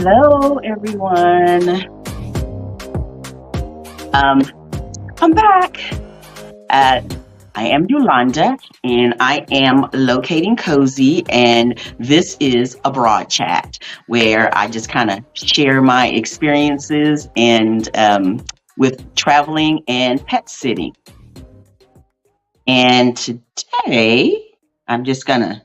Hello, everyone. Um, I'm back. Uh, I am Yolanda, and I am locating cozy, and this is a broad chat where I just kind of share my experiences and with traveling and pet sitting. And today, I'm just gonna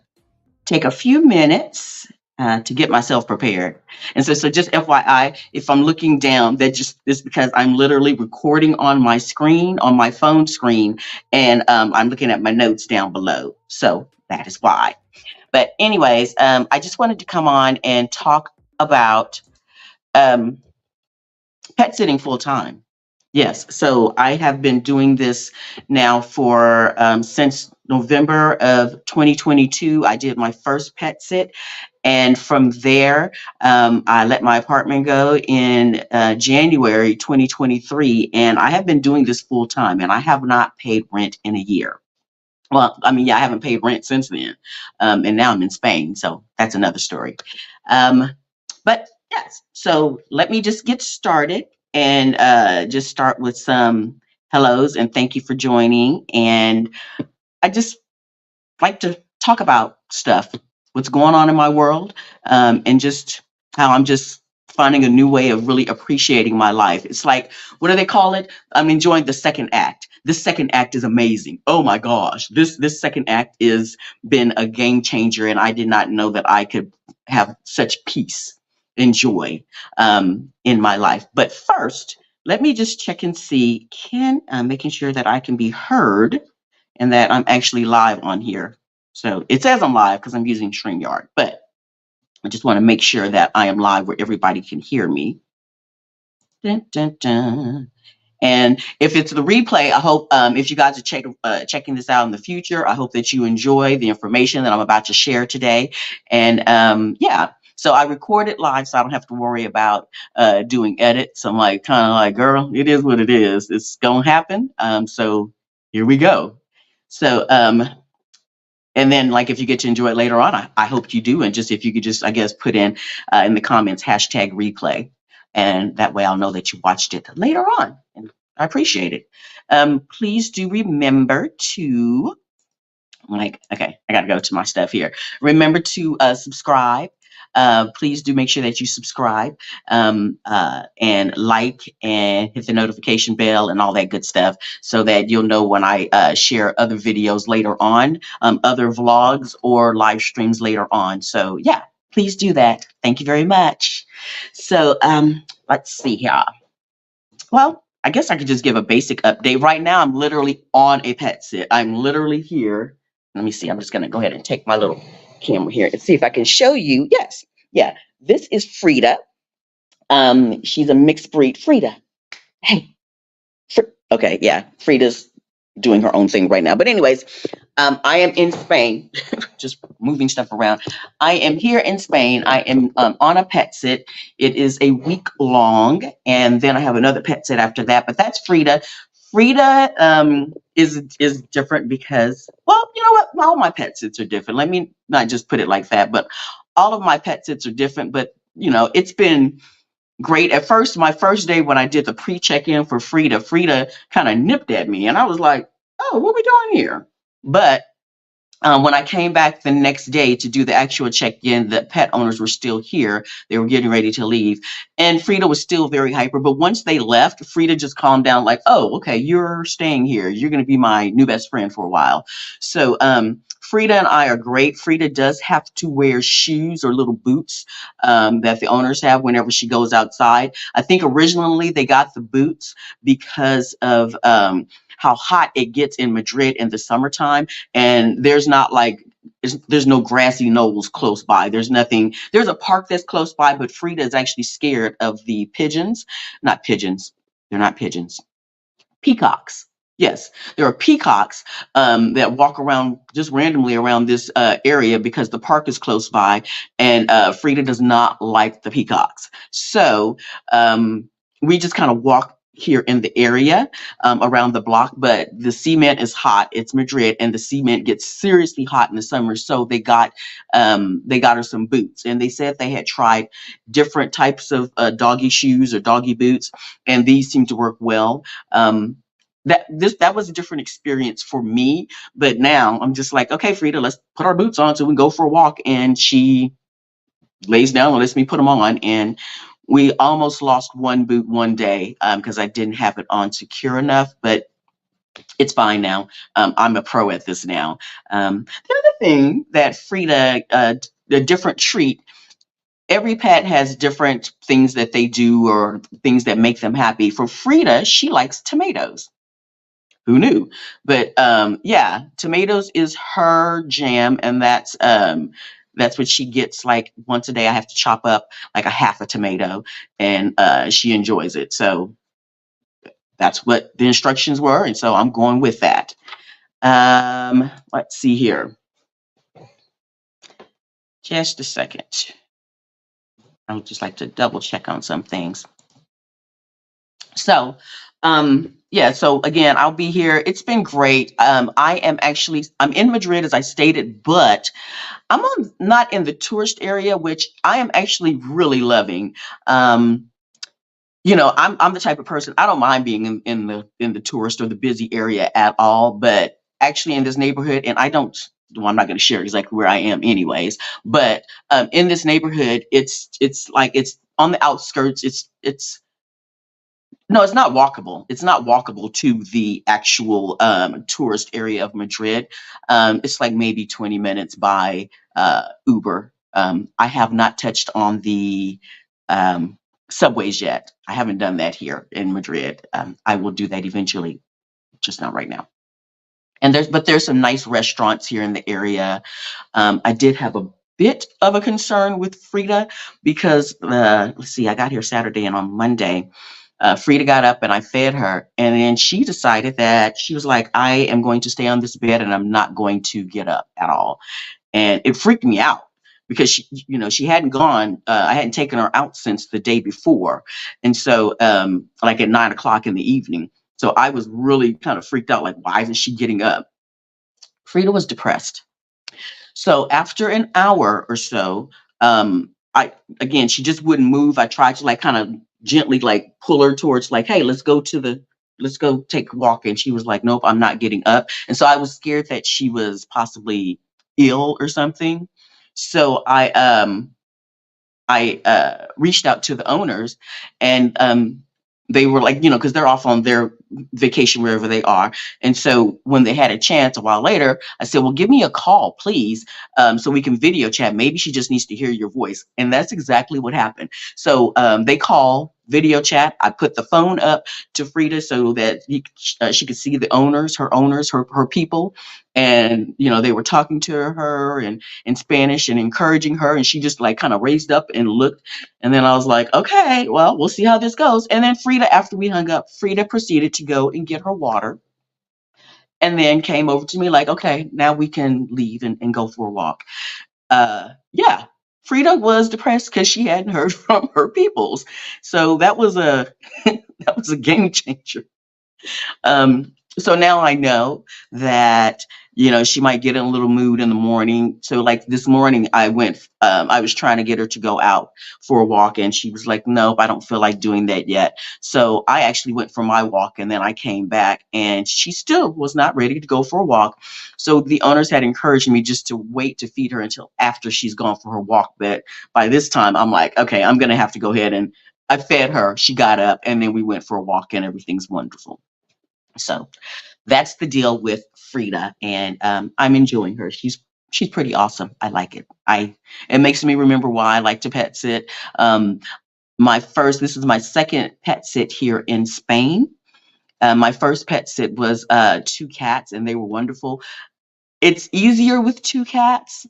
take a few minutes to get myself prepared. And so just FYI, if I'm looking down, that just is because I'm literally recording on my screen, on my phone screen, and I'm looking at my notes down below. So that is why. But anyways, I just wanted to come on and talk about um, pet sitting full time. Yes, so I have been doing this now for since November of 2022. I did my first pet sit, and from there, I let my apartment go in January 2023, and I have been doing this full time, and I have not paid rent in a year. Well, I mean, yeah, I haven't paid rent since then, and now I'm in Spain, so that's another story. Um, but yes, so let me just get started and just start with some hellos and thank you for joining. And I just like to talk about stuff, what's going on in my world, and just how I'm just finding a new way of really appreciating my life. It's like, what do they call it? I'm enjoying the second act. This second act is amazing. Oh my gosh, this second act is been a game changer, and I did not know that I could have such peace and joy in my life. But first, let me just check and see. Can making sure that I can be heard and that I'm actually live on here. So it says I'm live because I'm using StreamYard, but I just want to make sure that I am live where everybody can hear me. Dun, dun, dun. And if it's the replay, I hope if you guys are checking this out in the future, I hope that you enjoy the information that I'm about to share today. And yeah, so I record it live, so I don't have to worry about doing edits. I'm like, kind of like, girl, it is what it is. It's gonna happen. So here we go. So and then like if you get to enjoy it later on, I hope you do. And just if you could just, I guess, put in the comments hashtag replay. And that way I'll know that you watched it later on. And I appreciate it. Please do remember to like, okay, I got to go to my stuff here. Remember to subscribe. Please do make sure that you subscribe and like and hit the notification bell and all that good stuff so that you'll know when I share other videos later on, other vlogs or live streams later on. So yeah, please do that. Thank you very much. So let's see here. Well, I guess I could just give a basic update. Right now, I'm literally on a pet sit. I'm literally here. Let me see. I'm just going to go ahead and take my little camera here and see if I can show you. Yes. Yeah. This is Frida. She's a mixed breed. Frida. Hey. Okay. Yeah. Frida's doing her own thing right now. But anyways, I am in Spain, just moving stuff around. I am here in Spain. I am on a pet sit. It is a week long, and then I have another pet sit after that. But that's Frida. Frida is different because, well, you know what? All my pet sits are different. Let me not just put it like that, but all of my pet sits are different. But you know, it's been great. At first, my first day when I did the pre-check-in for Frida, Frida kind of nipped at me, and I was like, "Oh, what are we doing here?" But when I came back the next day to do the actual check-in, the pet owners were still here. They were getting ready to leave, and Frida was still very hyper. But once they left, Frida just calmed down, like, "Oh, okay, you're staying here. You're going to be my new best friend for a while." So Frida and I are great. Frida does have to wear shoes or little boots that the owners have whenever she goes outside. I think originally they got the boots because of how hot it gets in Madrid in the summertime, and there's not like there's no grassy knolls close by. There's nothing. There's a park that's close by, but Frida is actually scared of the pigeons. Not pigeons. They're not pigeons. Peacocks. Yes, there are peacocks that walk around just randomly around this area because the park is close by, and Frida does not like the peacocks. So we just kind of walk here in the area around the block, but the cement is hot. It's Madrid, and the cement gets seriously hot in the summer. So they got her some boots, and they said they had tried different types of doggy shoes or doggy boots, and these seem to work well. That was a different experience for me, but now I'm just like, okay, Frida, let's put our boots on so we can go for a walk. And she lays down and lets me put them on. And we almost lost one boot one day because I didn't have it on secure enough, but it's fine now. I'm a pro at this now. The other thing that Frida, the different treat, every pet has different things that they do or things that make them happy. For Frida, she likes tomatoes. Who knew? But yeah, tomatoes is her jam, and that's what she gets. Like once a day, I have to chop up like a half a tomato, and she enjoys it. So that's what the instructions were, and so I'm going with that. Let's see here. Just a second. I would just like to double check on some things. So, yeah, so again, I'll be here. It's been great. I'm in Madrid as I stated, but not in the tourist area, which I am actually really loving. I'm the type of person, I don't mind being in the tourist or the busy area at all, but actually in this neighborhood, and well, I'm not going to share exactly where I am anyways, but in this neighborhood, it's like it's on the outskirts. It's no, it's not walkable. It's not walkable to the actual tourist area of Madrid. It's like maybe 20 minutes by Uber. I have not touched on the subways yet. I haven't done that here in Madrid. I will do that eventually, just not right now. And there's some nice restaurants here in the area. I did have a bit of a concern with Frida because let's see, I got here Saturday, and on Monday, Frida got up and I fed her, and then she decided that she was like, I am going to stay on this bed and I'm not going to get up at all. And it freaked me out because she hadn't gone. I hadn't taken her out since the day before, and so like at 9 o'clock in the evening. So I was really kind of freaked out, like, why isn't she getting up? Frida was depressed. So after an hour or so, I again, she just wouldn't move. I tried to like kind of gently like pull her towards like, hey, let's go take a walk. And she was like, nope, I'm not getting up. And so I was scared that she was possibly ill or something. So I reached out to the owners, and they were like, because they're off on their vacation wherever they are. And so when they had a chance a while later, I said, well, give me a call, please, so we can video chat. Maybe she just needs to hear your voice. And that's exactly what happened. So they call, video chat. I put the phone up to Frida so that she could see the owners, her people. And, they were talking to her and in Spanish and encouraging her. And she just like kind of raised up and looked. And then I was like, okay, well, we'll see how this goes. And then Frida, after we hung up, Frida proceeded to go and get her water, and then came over to me like, okay, now we can leave and go for a walk. Yeah, Frida was depressed because she hadn't heard from her peoples. So that was a that was a game changer. So now I know that, she might get in a little mood in the morning. So like this morning I was trying to get her to go out for a walk, and she was like, nope, I don't feel like doing that yet. So I actually went for my walk, and then I came back and she still was not ready to go for a walk. So the owners had encouraged me just to wait to feed her until after she's gone for her walk. But by this time I'm like, okay, I'm going to have to go ahead, and I fed her. She got up, and then we went for a walk, and everything's wonderful. So that's the deal with Frida, and I'm enjoying her. She's pretty awesome. I like it. It makes me remember why I like to pet sit. This is my second pet sit here in Spain. My first pet sit was two cats, and they were wonderful. It's easier with two cats,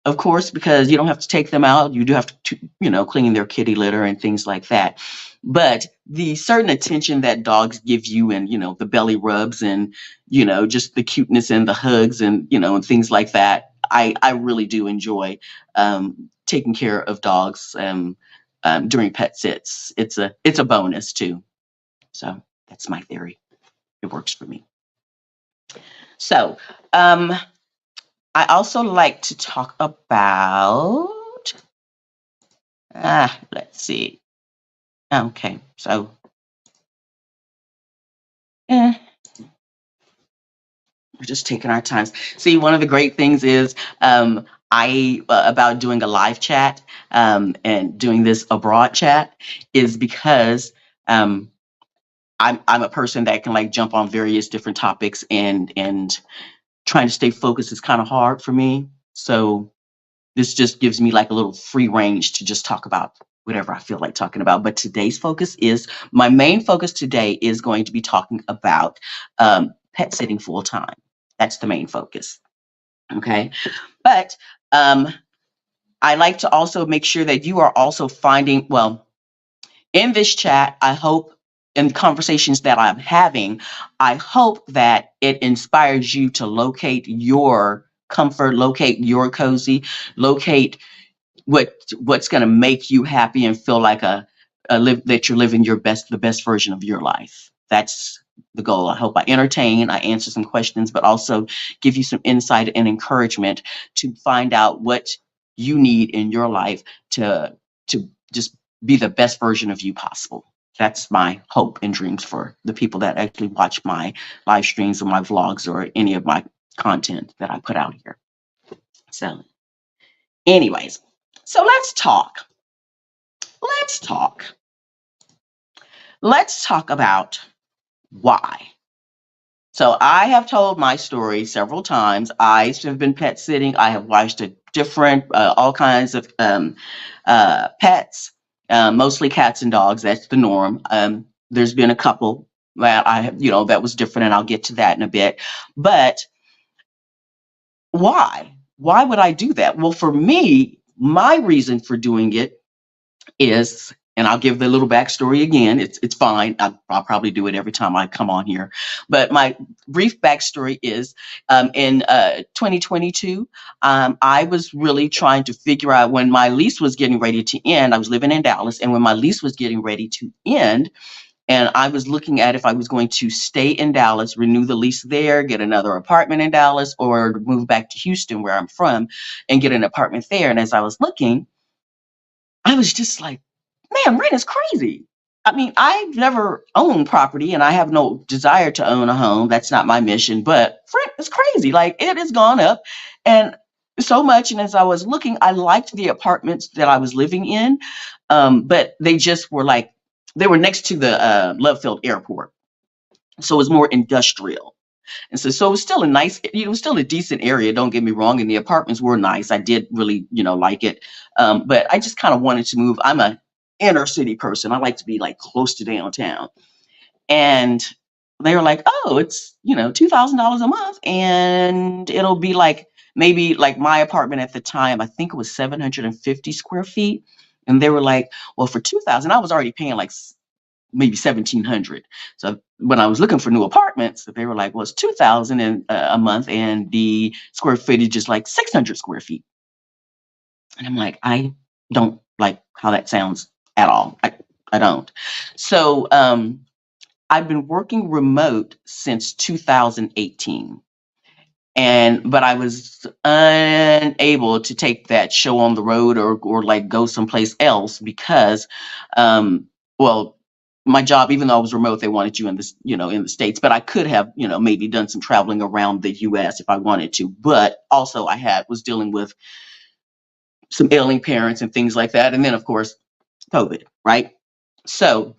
of course, because you don't have to take them out. You do have to, clean their kitty litter and things like that. But the certain attention that dogs give you, and, the belly rubs and, just the cuteness and the hugs and, and things like that, I really do enjoy taking care of dogs during pet sits. It's a bonus too. So that's my theory. It works for me. So I also like to talk about, let's see. Okay, so we're just taking our times. See, one of the great things is I about doing a live chat and doing this abroad chat is because I'm a person that can like jump on various different topics, and trying to stay focused is kind of hard for me. So this just gives me like a little free range to just talk about whatever I feel like talking about. But today's focus is, my main focus today is going to be talking about pet sitting full time. That's the main focus. Okay. But I like to also make sure that you are also finding, well, in this chat, I hope, in conversations that I'm having, I hope that it inspires you to locate your comfort, locate your cozy, locate what's going to make you happy and feel like a live that you're living the best version of your life. That's the goal. I hope I entertain, I answer some questions, but also give you some insight and encouragement to find out what you need in your life to just be the best version of you possible. That's my hope and dreams for the people that actually watch my live streams or my vlogs or any of my content that I put out here. So anyways, so let's talk. Let's talk. Let's talk about why. So I have told my story several times. I have been pet sitting. I have watched a different, all kinds of pets, mostly cats and dogs. That's the norm. There's been a couple that I have, that was different, and I'll get to that in a bit. But why? Why would I do that? Well, for me, my reason for doing it is, and I'll give the little backstory again. It's fine. I'll probably do it every time I come on here. But my brief backstory is, in 2022, I was really trying to figure out, when my lease was getting ready to end. I was living in Dallas, and when my lease was getting ready to end, and I was looking at if I was going to stay in Dallas, renew the lease there, get another apartment in Dallas, or move back to Houston, where I'm from, and get an apartment there. And as I was looking, I was just like, man, rent is crazy. I mean, I've never owned property, and I have no desire to own a home. That's not my mission, but rent is crazy. Like, it has gone up and so much. And as I was looking, I liked the apartments that I was living in. But they just were like, they were next to the Love Field Airport. So it was more industrial. And so it was still a nice, it was still a decent area. Don't get me wrong. And the apartments were nice. I did really, like it. But I just kind of wanted to move. I'm a inner city person. I like to be like close to downtown. And they were like, oh, it's, $2,000 a month. And it'll be like, maybe like my apartment at the time, I think it was 750 square feet. And they were like, well, for 2,000, I was already paying like maybe 1,700. So when I was looking for new apartments, they were like, well, it's 2,000 a month, and the square footage is like 600 square feet. And I'm like, I don't like how that sounds at all. I don't. So I've been working remote since 2018. But I was unable to take that show on the road, or like go someplace else, because well, my job, even though I was remote, they wanted you in this, in the States, but I could have, maybe done some traveling around the US if I wanted to. But also was dealing with some ailing parents and things like that. And then of course, COVID, right? So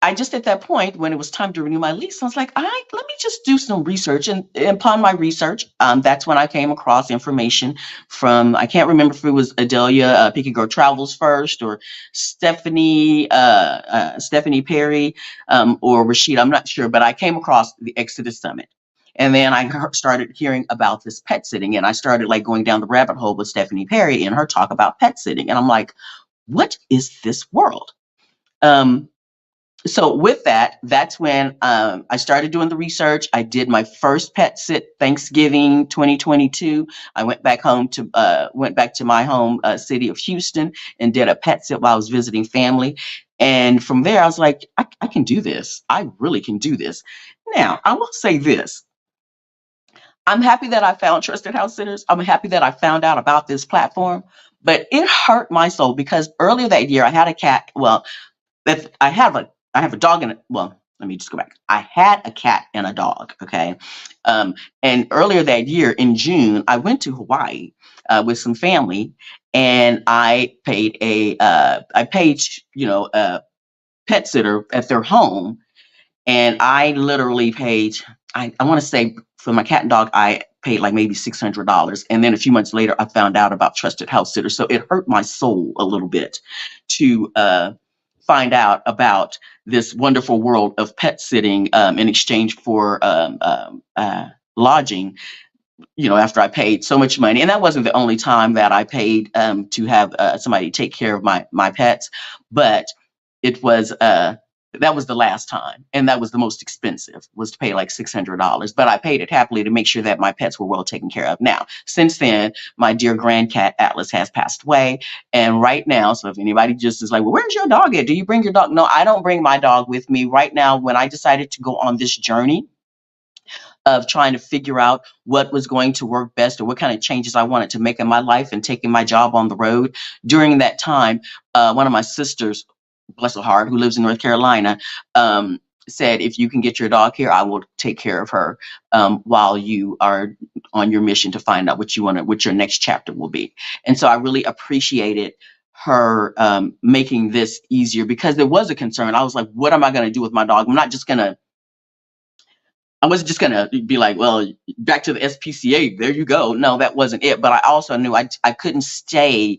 I just, at that point, when it was time to renew my lease, I was like, all right, let me just do some research. And upon my research, that's when I came across information from, I can't remember if it was Adelia, Picky Girl Travels first, or Stephanie Perry, or Rashid. I'm not sure, but I came across the Exodus Summit. And then I started hearing about this pet sitting, and I started like going down the rabbit hole with Stephanie Perry and her talk about pet sitting. And I'm like, what is this world? So with that, that's when I started doing the research. I did my first pet sit Thanksgiving 2022. I went back to my home city of Houston and did a pet sit while I was visiting family. And from there, I was like, I can do this. I really can do this. Now, I will say this. I'm happy that I found Trusted House Sitters. I'm happy that I found out about this platform, but it hurt my soul because earlier that year I had a cat. Well, if I have a dog and well, let me just go back. I had a cat and a dog. Okay. Um, and earlier that year in June, I went to Hawaii with some family, and I paid a pet sitter at their home, and I literally paid. I want to say for my cat and dog, I paid like maybe $600, and then a few months later, I found out about Trusted House Sitters. So it hurt my soul a little bit to find out about this wonderful world of pet sitting in exchange for lodging. After I paid so much money, and that wasn't the only time that I paid to have somebody take care of my pets, but it was that was the last time, and that was the most expensive, was to pay like $600. But I paid it happily to make sure that my pets were well taken care of. Now, since then, my dear grandcat Atlas has passed away, and right now, so if anybody just is like, well, where's your dog at? Do you bring your dog? No, I don't bring my dog with me right now. When I decided to go on this journey of trying to figure out what was going to work best or what kind of changes I wanted to make in my life and taking my job on the road. During that time, one of my sisters, bless her heart, who lives in North Carolina, said, if you can get your dog here, I will take care of her while you are on your mission to find out what your next chapter will be. And so I really appreciated her making this easier, because there was a concern. I was like, what am I going to do with my dog? I wasn't just gonna be like, well, back to the SPCA, there you go. No, that wasn't it. But I also knew I couldn't stay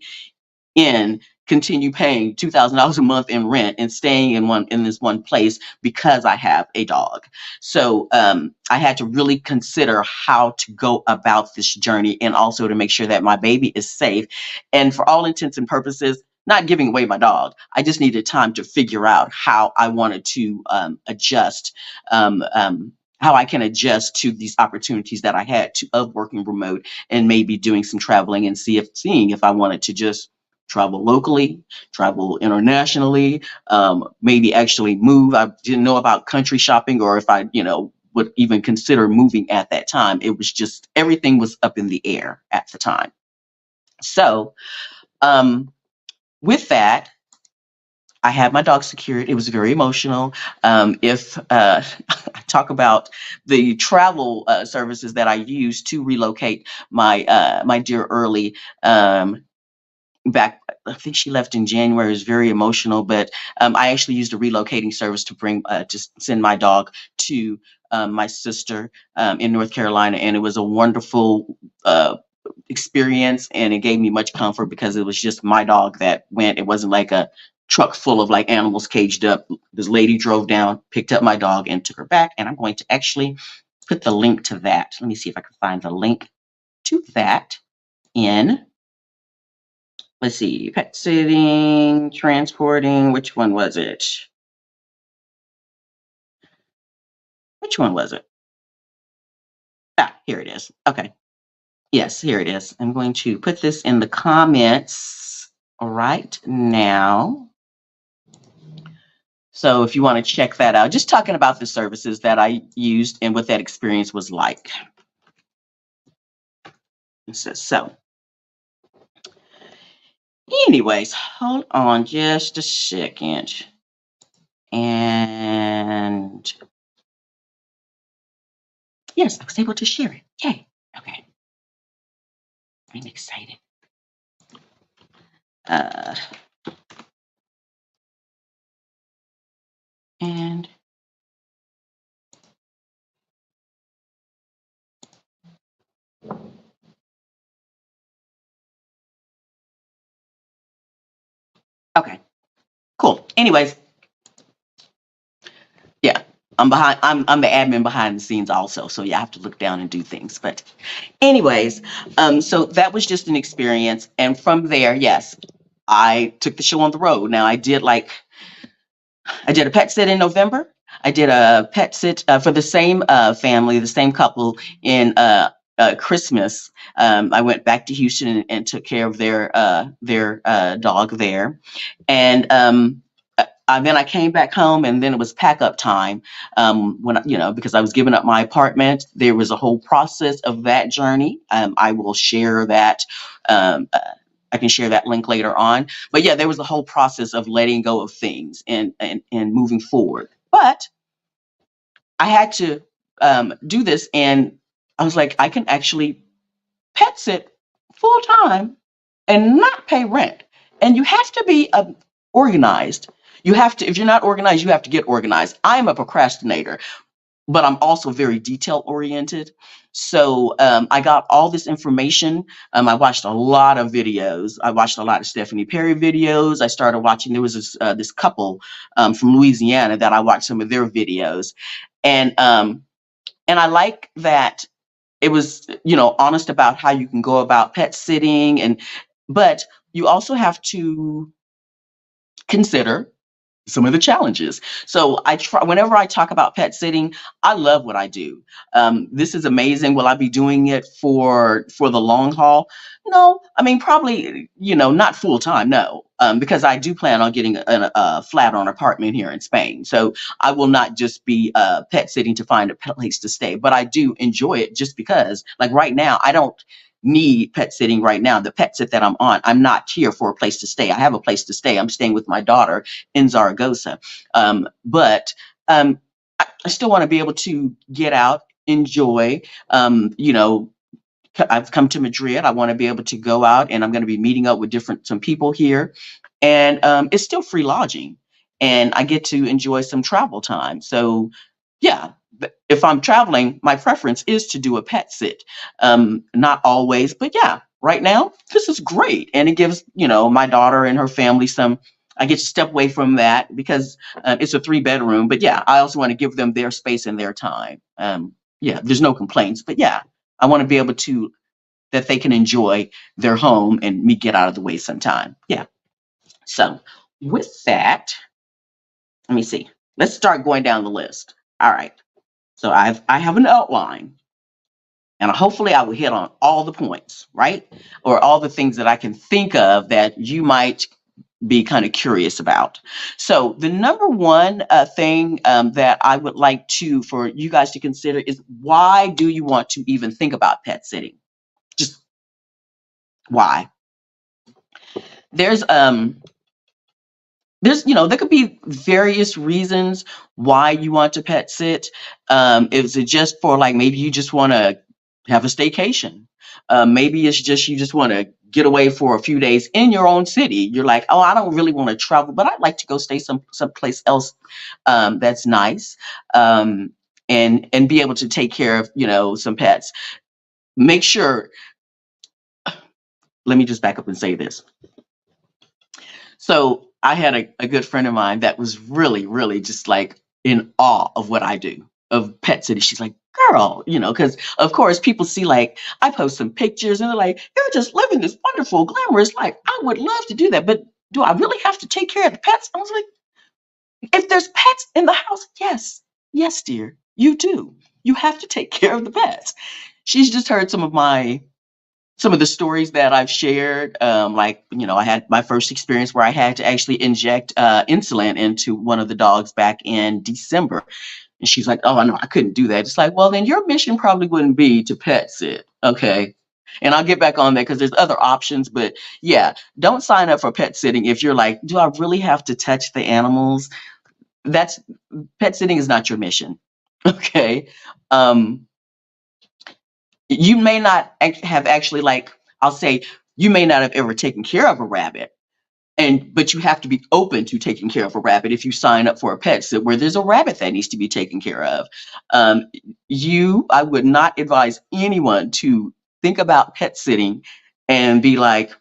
continue paying $2,000 a month in rent and staying in this one place because I have a dog. So I had to really consider how to go about this journey, and also to make sure that my baby is safe. And for all intents and purposes, not giving away my dog. I just needed time to figure out how I wanted to adjust. How I can adjust to these opportunities that I had of working remote, and maybe doing some traveling, and seeing if I wanted to just travel locally, travel internationally, maybe actually move. I didn't know about country shopping, or if I, would even consider moving at that time. It was just, everything was up in the air at the time. So with that, I had my dog secured. It was very emotional. If I talk about the travel services that I used to relocate my dear Early, back, I think she left in January. It was very emotional, but I actually used a relocating service to just send my dog to my sister in North Carolina, and it was a wonderful experience, and it gave me much comfort because it was just my dog that went. It wasn't like a truck full of like animals caged up. This lady drove down, picked up my dog, and took her back. And I'm going to actually put the link to that. Let me see if I can find the link to that in, let's see, pet sitting, transporting. Which one was it? Which one was it? Ah, here it is. Okay. Yes, here it is. I'm going to put this in the comments right now. So if you want to check that out, just talking about the services that I used and what that experience was like. So anyways, hold on just a second. And yes, I was able to share it. Yay. Okay. I'm excited. And okay, cool. Anyways, yeah, I'm behind. I'm the admin behind the scenes also. So yeah, I have to look down and do things. But anyways, so that was just an experience. And from there, yes, I took the show on the road. Now I did like I did a pet sit in November. I did a pet sit for the same family, the same couple in Christmas. I went back to Houston and took care of their dog there, and then I came back home, and then it was pack up time. Because I was giving up my apartment, there was a whole process of that journey. I will share that. Um, uh, I can share that link later on. But yeah, there was a whole process of letting go of things and moving forward. But I had to do this, and I was like, I can actually pet sit full time and not pay rent. And you have to be organized. You have to, if you're not organized, you have to get organized. I'm a procrastinator, but I'm also very detail oriented. So I got all this information. I watched a lot of videos. I watched a lot of Stephanie Perry videos. I started watching, there was this couple from Louisiana that I watched some of their videos. And I like that it was, honest about how you can go about pet sitting, but you also have to consider some of the challenges. So I try, whenever I talk about pet sitting, I love what I do. This is amazing. Will I be doing it for the long haul? No, I mean, probably, not full time. No, because I do plan on getting a flat on apartment here in Spain. So I will not just be pet sitting to find a place to stay, but I do enjoy it just because, like right now, I don't need pet sitting right now. The pet sit that I'm on, I'm not here for a place to stay. I have a place to stay. I'm staying with my daughter in Zaragoza. But I still want to be able to get out, enjoy. I've come to Madrid. I want to be able to go out, and I'm going to be meeting up with some people here, and it's still free lodging, and I get to enjoy some travel time. So, yeah, if I'm traveling, my preference is to do a pet sit. Not always, but yeah, right now this is great, and it gives my daughter and her family some. I get to step away from that because it's a 3 bedroom. But yeah, I also want to give them their space and their time. Yeah, there's no complaints, but yeah, I want to be able to that they can enjoy their home and me get out of the way sometime. Yeah. So with that, let me see. Let's start going down the list. All right. So I have an outline, and hopefully I will hit on all the points, right? Or all the things that I can think of that you might be kind of curious about. So the number one thing that I would like for you guys to consider is, why do you want to even think about pet sitting? Just why? There's there could be various reasons why you want to pet sit. Is it just for, like, maybe you just want to have a staycation? Maybe it's just you just want to get away for a few days in your own city. You're like, oh, I don't really want to travel, but I'd like to go stay someplace else that's nice, and be able to take care of some pets. Make sure. Let me just back up and say this. So I had a good friend of mine that was really, really just like in awe of what I do, of Pet City. She's like, girl, because of course people see, like, I post some pictures and they're like, you're just living this wonderful, glamorous life. I would love to do that, but do I really have to take care of the pets? I was like, if there's pets in the house, yes, yes, dear, you do. You have to take care of the pets. She's just heard some of the stories that I've shared. Like, I had my first experience where I had to actually inject insulin into one of the dogs back in December. And she's like, oh, no, I couldn't do that. It's like, well, then your mission probably wouldn't be to pet sit. Okay. And I'll get back on that because there's other options. But yeah, don't sign up for pet sitting if you're like, do I really have to touch the animals? That's Pet sitting is not your mission. Okay. Um, you may not have actually, like, I'll say, you may not have ever taken care of a rabbit, but you have to be open to taking care of a rabbit if you sign up for a pet sit where there's a rabbit that needs to be taken care of. um, I would not advise anyone to think about pet sitting and be like,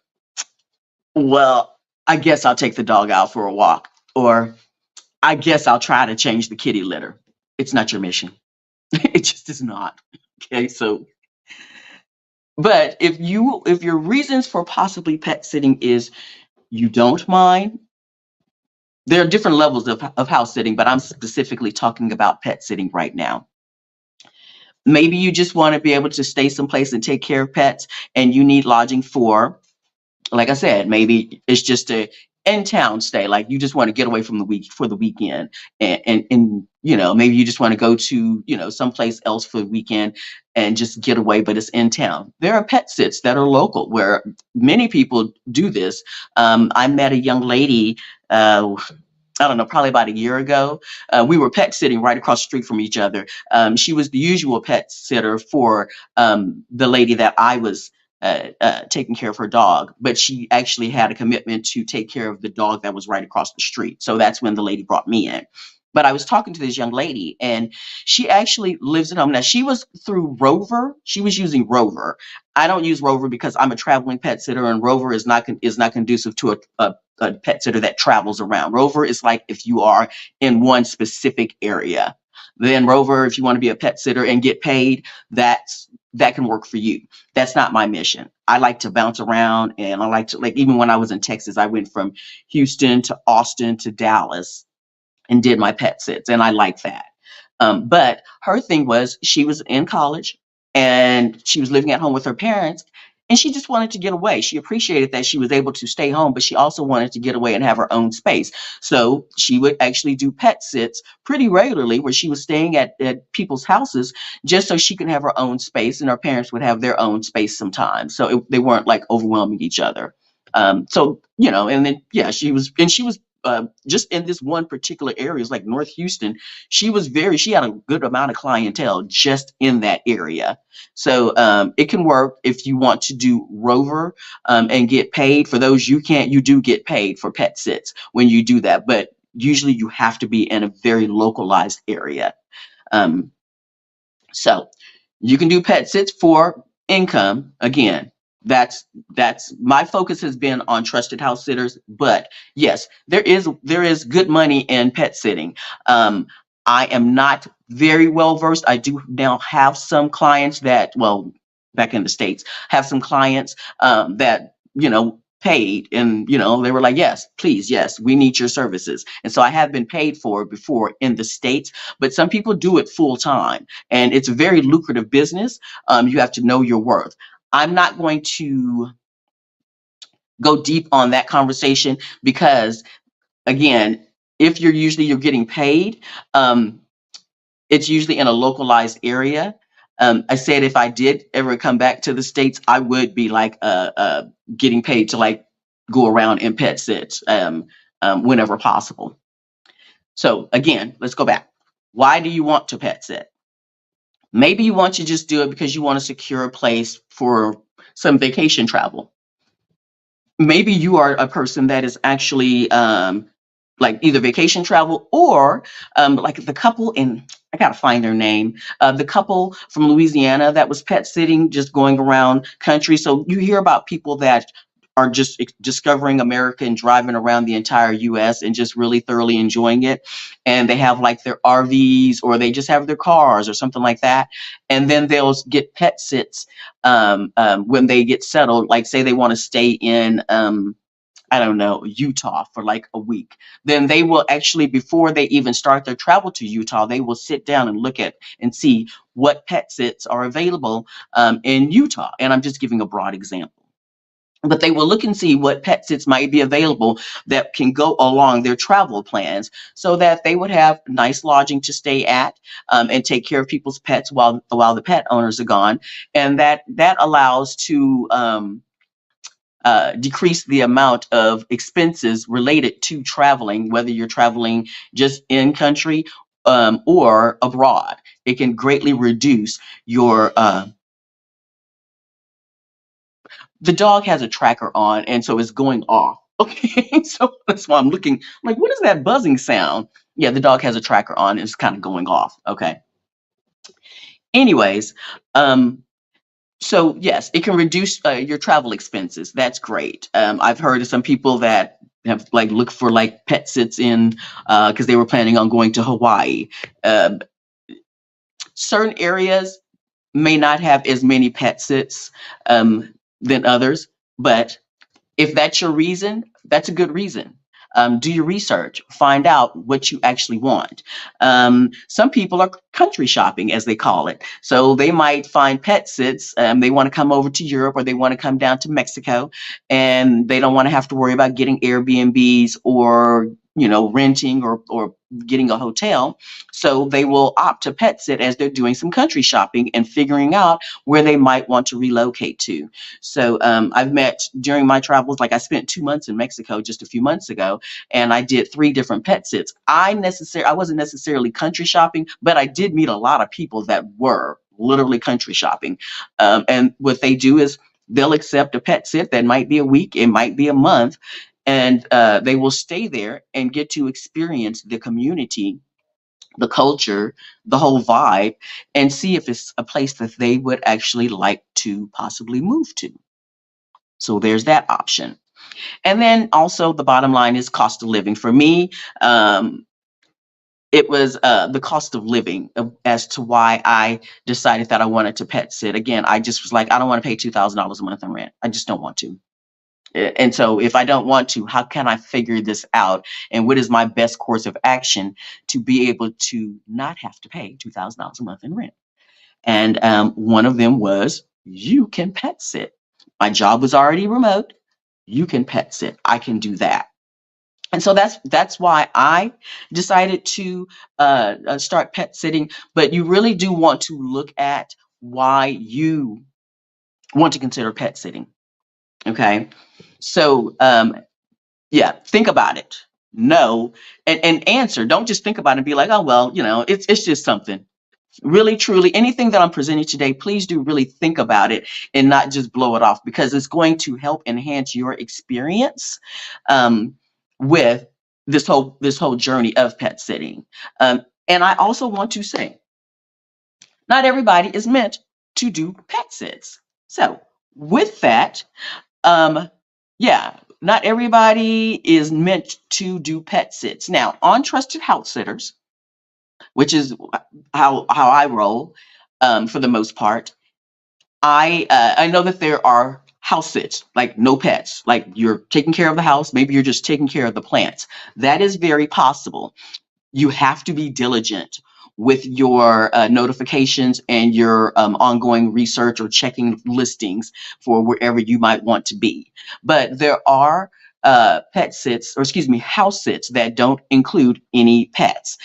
well, I guess I'll take the dog out for a walk, or I guess I'll try to change the kitty litter. It's not your mission. It just is not. Okay, so, but if your reasons for possibly pet sitting is you don't mind there are different levels of house sitting, but I'm specifically talking about pet sitting right now. Maybe you just want to be able to stay someplace and take care of pets, and you need lodging for, like I said, maybe it's just a in town stay. Like you just want to get away from the week for the weekend, and maybe you just want to go to someplace else for the weekend and just get away, but it's in town. There are pet sits that are local where many people do this. I met a young lady. I don't know, probably about a year ago. We were pet sitting right across the street from each other. She was the usual pet sitter for the lady that I was taking care of her dog, but she actually had a commitment to take care of the dog that was right across the street. So that's when the lady brought me in. But I was talking to this young lady, and she actually lives at home. Now, she was through Rover. She was using Rover. I don't use Rover because I'm a traveling pet sitter, and Rover is not conducive to a pet sitter that travels around. Rover is like if you are in one specific area. Then Rover, if you want to be a pet sitter and get paid, that can work for you. That's not my mission. I like to bounce around, and I like to, like, even when I was in Texas, I went from Houston to Austin to Dallas and did my pet sits, and I like that. But her thing was she was in college and she was living at home with her parents, and she just wanted to get away. She appreciated that she was able to stay home, but she also wanted to get away and have her own space. So she would actually do pet sits pretty regularly where she was staying at people's houses just so she could have her own space and her parents would have their own space sometimes. So they weren't like overwhelming each other. And then, yeah, she was just in this one particular area, it's like North Houston. She had a good amount of clientele just in that area. So it can work if you want to do Rover and get paid. For those you do get paid for pet sits when you do that, but usually you have to be in a very localized area. Um, so you can do pet sits for income. Again, that's my focus has been on trusted house sitters, but yes, there is good money in pet sitting. I am not very well versed. I do now have some clients that, well, back in the States, have some clients that paid, and they were like, yes, please, yes, we need your services. And so I have been paid for it before in the States, but some people do it full time, and it's a very lucrative business. You have to know your worth. I'm not going to go deep on that conversation because, again, if you're getting paid, it's usually in a localized area. I said if I did ever come back to the States, I would be like getting paid to like go around and pet sit whenever possible. So again, let's go back. Why do you want to pet sit? Maybe you want to just do it because you want to secure a place for some vacation travel. Maybe you are a person that is actually like either vacation travel or like the couple in, I gotta find their name, the couple from Louisiana that was pet sitting, just going around country. So you hear about people that are just discovering America and driving around the entire US and just really thoroughly enjoying it. And they have like their RVs or they just have their cars or something like that. And then they'll get pet sits when they get settled, like say they want to stay in I don't know, Utah for like a week. Then they will actually, before they even start their travel to Utah, they will sit down and look at and see what pet sits are available in Utah. And I'm just giving a broad example. But they will look and see what pet sits might be available that can go along their travel plans so that they would have nice lodging to stay at and take care of people's pets while the pet owners are gone. And that allows to decrease the amount of expenses related to traveling, whether you're traveling just in country or abroad. It can greatly reduce your. The dog has a tracker on, and so it's going off. Okay, so that's why I'm looking. I'm like, what is that buzzing sound? Yeah, the dog has a tracker on, and it's kind of going off. Okay. Anyways, so yes, it can reduce your travel expenses. That's great. I've heard of some people that have like looked for like pet sits in because they were planning on going to Hawaii. Certain areas may not have as many pet sits than others, but if that's your reason, that's a good reason. Do your research, find out what you actually want. Some people are country shopping, as they call it. So they might find pet sits. They want to come over to Europe, or they want to come down to Mexico, and they don't want to have to worry about getting Airbnbs, or renting, or getting a hotel. So they will opt to pet sit as they're doing some country shopping and figuring out where they might want to relocate to. So I've met during my travels, like I spent 2 months in Mexico just a few months ago, and I did 3 different pet sits. I wasn't necessarily country shopping, but I did meet a lot of people that were literally country shopping. And what they do is they'll accept a pet sit that might be a week, it might be a month, and they will stay there and get to experience the community, the culture, the whole vibe, and see if it's a place that they would actually like to possibly move to. So there's that option. And then also the bottom line is cost of living. For me, it was the cost of living as to why I decided that I wanted to pet sit. Again, I just was like, I don't want to pay $2,000 a month in rent. I just don't want to. And so if I don't want to, how can I figure this out? And what is my best course of action to be able to not have to pay $2,000 a month in rent? And one of them was, you can pet sit. My job was already remote. You can pet sit. I can do that. And so that's why I decided to start pet sitting. But you really do want to look at why you want to consider pet sitting. Okay. So yeah, think about it. No, and answer. Don't just think about it and be like, oh well, it's just something. Really, truly, anything that I'm presenting today, please do really think about it and not just blow it off, because it's going to help enhance your experience with this whole journey of pet sitting. And I also want to say, not everybody is meant to do pet sits. So with that, yeah, not everybody is meant to do pet sits. Now, on Trusted House Sitters, which is how I roll, for the most part, I know that there are house sits, like no pets, like you're taking care of the house, maybe you're just taking care of the plants. That is very possible. You have to be diligent with your notifications and your ongoing research or checking listings for wherever you might want to be. But there are pet sits, or excuse me, house sits that don't include any pets.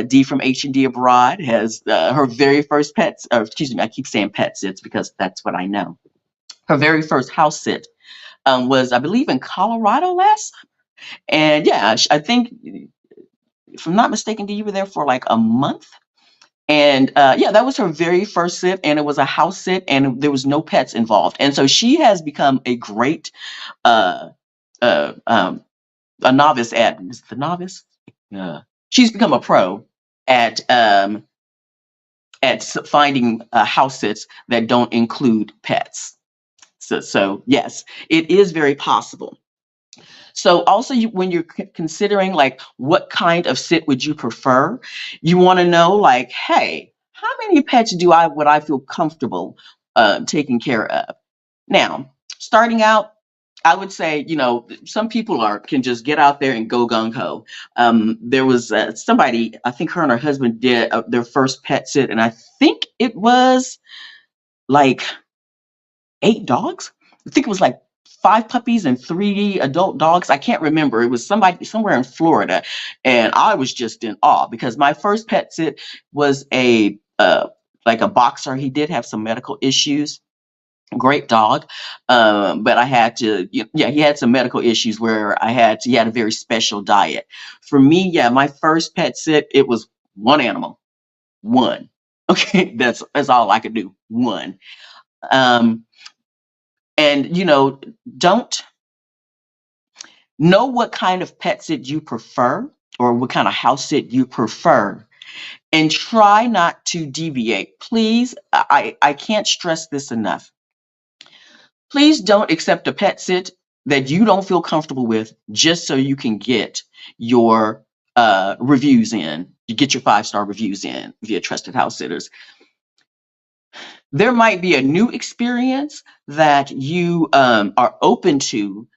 Dee from H&D Abroad has her very first pets, or excuse me, I keep saying pet sits because that's what I know. Her very first house sit was, I believe, in Colorado last. And yeah, I think, if I'm not mistaken, you were there for like a month. And yeah, that was her very first sit, and it was a house sit, and there was no pets involved. And so she has become a great uh, a novice at, is it the novice? She's become a pro at finding house sits that don't include pets. So yes, it is very possible. So also, when you're considering like what kind of sit would you prefer, you want to know like, hey, how many pets would I feel comfortable taking care of? Now, starting out, I would say, some people can just get out there and go gung ho. There was somebody, I think her and her husband did their first pet sit, and I think it was like 8 dogs. I think it was like 5 puppies and 3 adult dogs. I can't remember. It was somebody somewhere in Florida, and I was just in awe because my first pet sit was a like a boxer. He did have some medical issues. Great dog, but I had to. Yeah, he had some medical issues where he had a very special diet. For me, yeah, my first pet sit, it was one animal, one. Okay, that's all I could do. One. Um, and don't know what kind of pet sit you prefer, or what kind of house sit you prefer, and try not to deviate. Please, I can't stress this enough. Please don't accept a pet sit that you don't feel comfortable with just so you can get your reviews in. You get your 5-star reviews in via Trusted House Sitters. There might be a new experience that you are open to,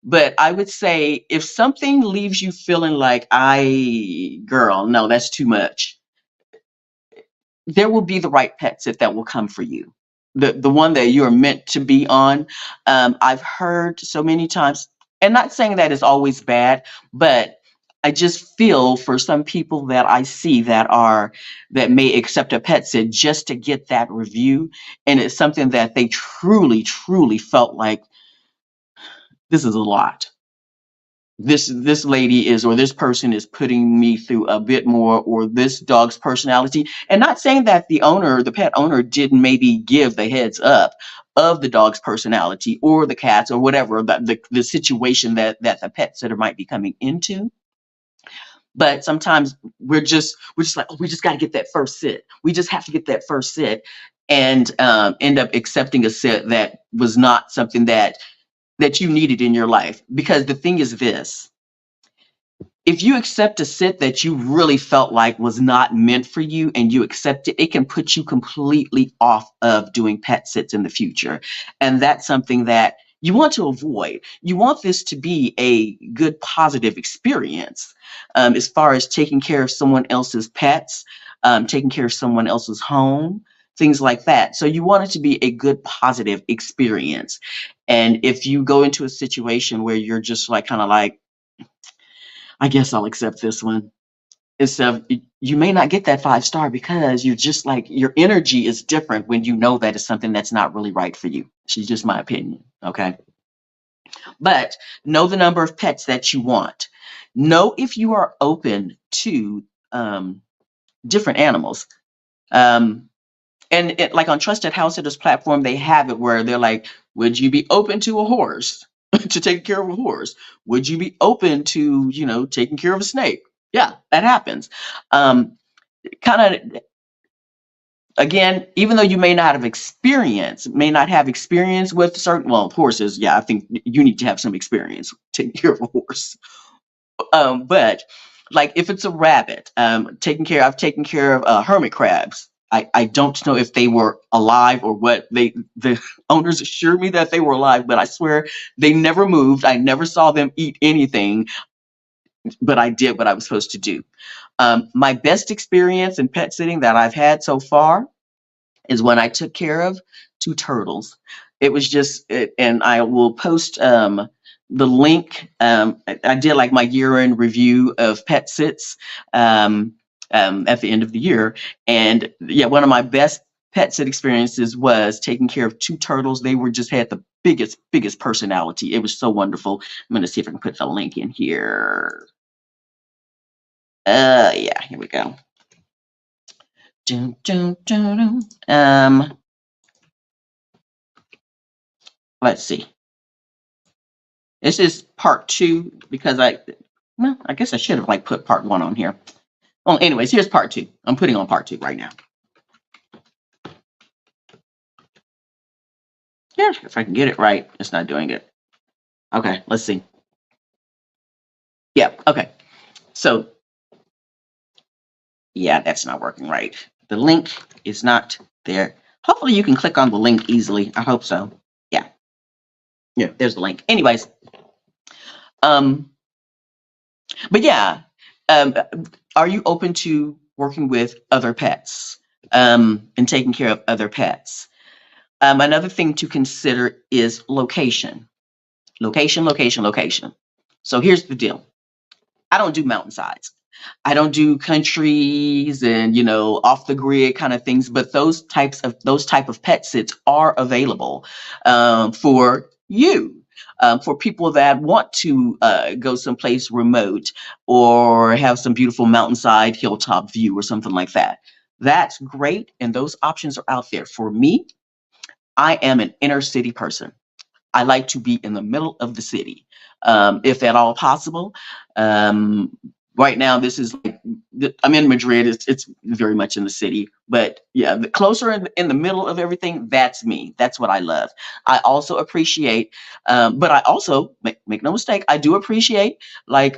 But I would say if something leaves you feeling like, girl, no, that's too much, there will be the right pet sit that will come for you. The one that you're meant to be on. I've heard so many times, and not saying that is always bad, but I just feel for some people that I see that may accept a pet sit just to get that review, and it's something that they truly, truly felt like this is a lot. This lady is, or this person is putting me through a bit more, or this dog's personality. And not saying that the pet owner didn't maybe give the heads up of the dog's personality or the cat's or whatever the situation that the pet sitter might be coming into. But sometimes we're just like, oh, we just got to get that first sit, we just have to get that first sit, and end up accepting a sit that was not something that you needed in your life. Because the thing is this: if you accept a sit that you really felt like was not meant for you and you accept it, it can put you completely off of doing pet sits in the future. And that's something that you want to avoid. You want this to be a good, positive experience, as far as taking care of someone else's pets, taking care of someone else's home, things like that. So you want it to be a good, positive experience. And if you go into a situation where you're just like, kind of like, I guess I'll accept this one. Instead of, you may not get that 5 star because you're just like, your energy is different when you know that it's something that's not really right for you. It's just my opinion. Okay. But know the number of pets that you want. Know if you are open to different animals. Um, and like on Trusted House Sitters platform, they have it where they're like, would you be open to a horse? To take care of a horse? Would you be open to, taking care of a snake? Yeah, that happens. Kind of, again, even though you may not have experience with certain, well, horses. Yeah, I think you need to have some experience taking care of a horse. But like if it's a rabbit, I've taken care of hermit crabs. I don't know if they were alive or what. The owners assured me that they were alive, but I swear they never moved. I never saw them eat anything, but I did what I was supposed to do. My best experience in pet sitting that I've had so far is when I took care of 2 turtles. It was and I will post the link. I did like my year-end review of PetSits at the end of the year, and yeah, one of my best pet sit experiences was taking care of 2 turtles. They were just had the biggest personality. It was so wonderful. I'm going to see if I can put the link in here. Yeah, here we go. Dun, dun, dun, dun. Let's see. This is part 2 because I guess I should have like put part 1 on here. Well, anyways, here's part 2. I'm putting on part 2 right now. Yeah, if I can get it right. It's not doing it. Okay, let's see. Yeah, okay. So, yeah, that's not working right. The link is not there. Hopefully you can click on the link easily. I hope so. Yeah. Yeah, there's the link. Anyways, but yeah, are you open to working with other pets, and taking care of other pets? Another thing to consider is location. Location, location, location. So here's the deal. I don't do mountainsides. I don't do countries and off the grid kind of things. But those type of pet sits are available for you. For people that want to go someplace remote or have some beautiful mountainside hilltop view or something like that. That's great. And those options are out there. For me, I am an inner city person. I like to be in the middle of the city, if at all possible. Right now, this is like I'm in Madrid. It's very much in the city, but yeah, the closer in the middle of everything. That's me. That's what I love. I also appreciate, but I also make no mistake. I do appreciate like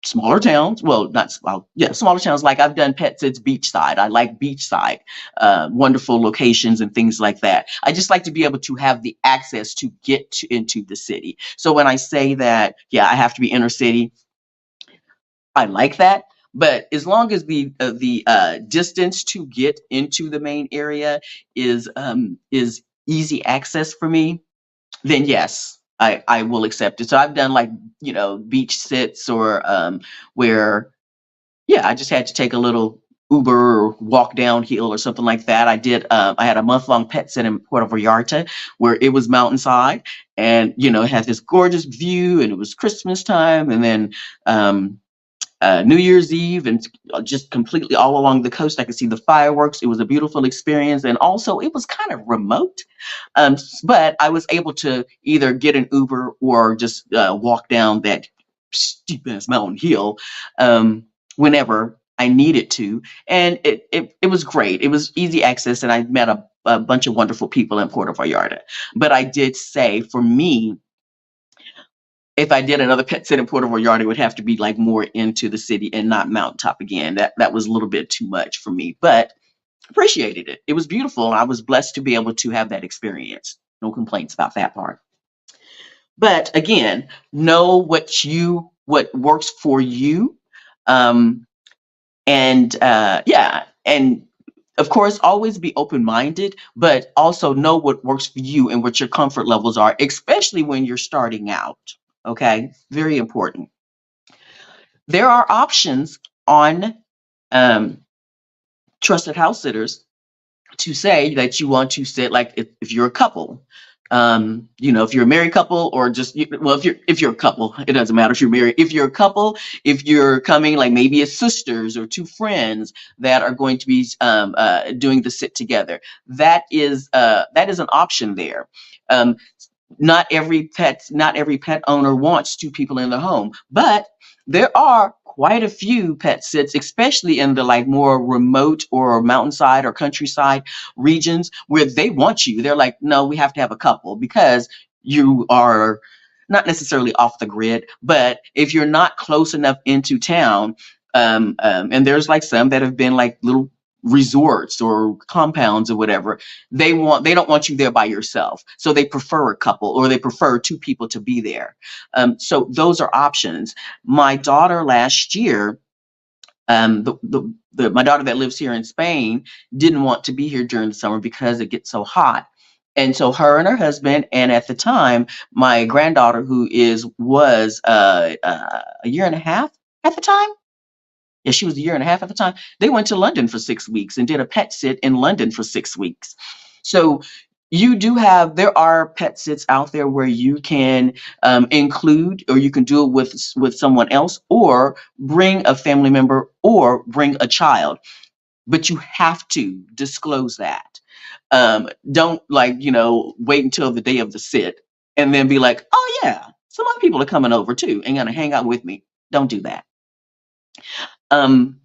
smaller towns. Well, not small, yeah, smaller towns. Like I've done PetSit's beachside. I like beachside, wonderful locations and things like that. I just like to be able to have the access to get into the city. So when I say that, yeah, I have to be inner city, I like that. But as long as the distance to get into the main area is easy access for me, then yes, I will accept it. So I've done like, beach sits or where, yeah, I just had to take a little Uber or walk downhill or something like that. I had a month-long pet sit in Puerto Vallarta where it was mountainside and, it had this gorgeous view and it was Christmas time and then um, New Year's Eve and just completely all along the coast. I could see the fireworks. It was a beautiful experience. And also it was kind of remote. But I was able to either get an Uber or just walk down that steep ass mountain hill whenever I needed to. And it was great. It was easy access. And I met a bunch of wonderful people in Puerto Vallarta. But I did say for me, if I did another pet sit in Puerto Vallarta, it would have to be like more into the city and not mountaintop again. That was a little bit too much for me, but appreciated it. It was beautiful. I was blessed to be able to have that experience. No complaints about that part. But again, know what works for you. Um, and yeah, and of course, always be open minded, but also know what works for you and what your comfort levels are, especially when you're starting out. Okay, very important. There are options on um, trusted house sitters to say that you want to sit like if you're a couple. If you're a married couple or just well, if you're a couple, it doesn't matter if you're married. If you're a couple, if you're coming like maybe as sisters or two friends that are going to be doing the sit together, that is an option there. Um, not every pet owner wants two people in the home, but there are quite a few pet sits, especially in the like more remote or mountainside or countryside regions where they want you. They're like, no, we have to have a couple because you are not necessarily off the grid, but if you're not close enough into town, and there's like some that have been like little resorts or compounds or whatever, they don't want you there by yourself, so they prefer a couple or they prefer two people to be there. So those are options. My daughter last year, my daughter that lives here in Spain didn't want to be here during the summer because it gets so hot. And so her and her husband, and at the time, my granddaughter, who was a year and a half at the time. Yeah, she was a year and a half at the time. They went to London for 6 weeks and did a pet sit in London for 6 weeks. So there are pet sits out there where you can include, or you can do it with someone else, or bring a family member, or bring a child. But you have to disclose that. Don't wait until the day of the sit and then be like, oh yeah, some other people are coming over too and gonna hang out with me. Don't do that. Um,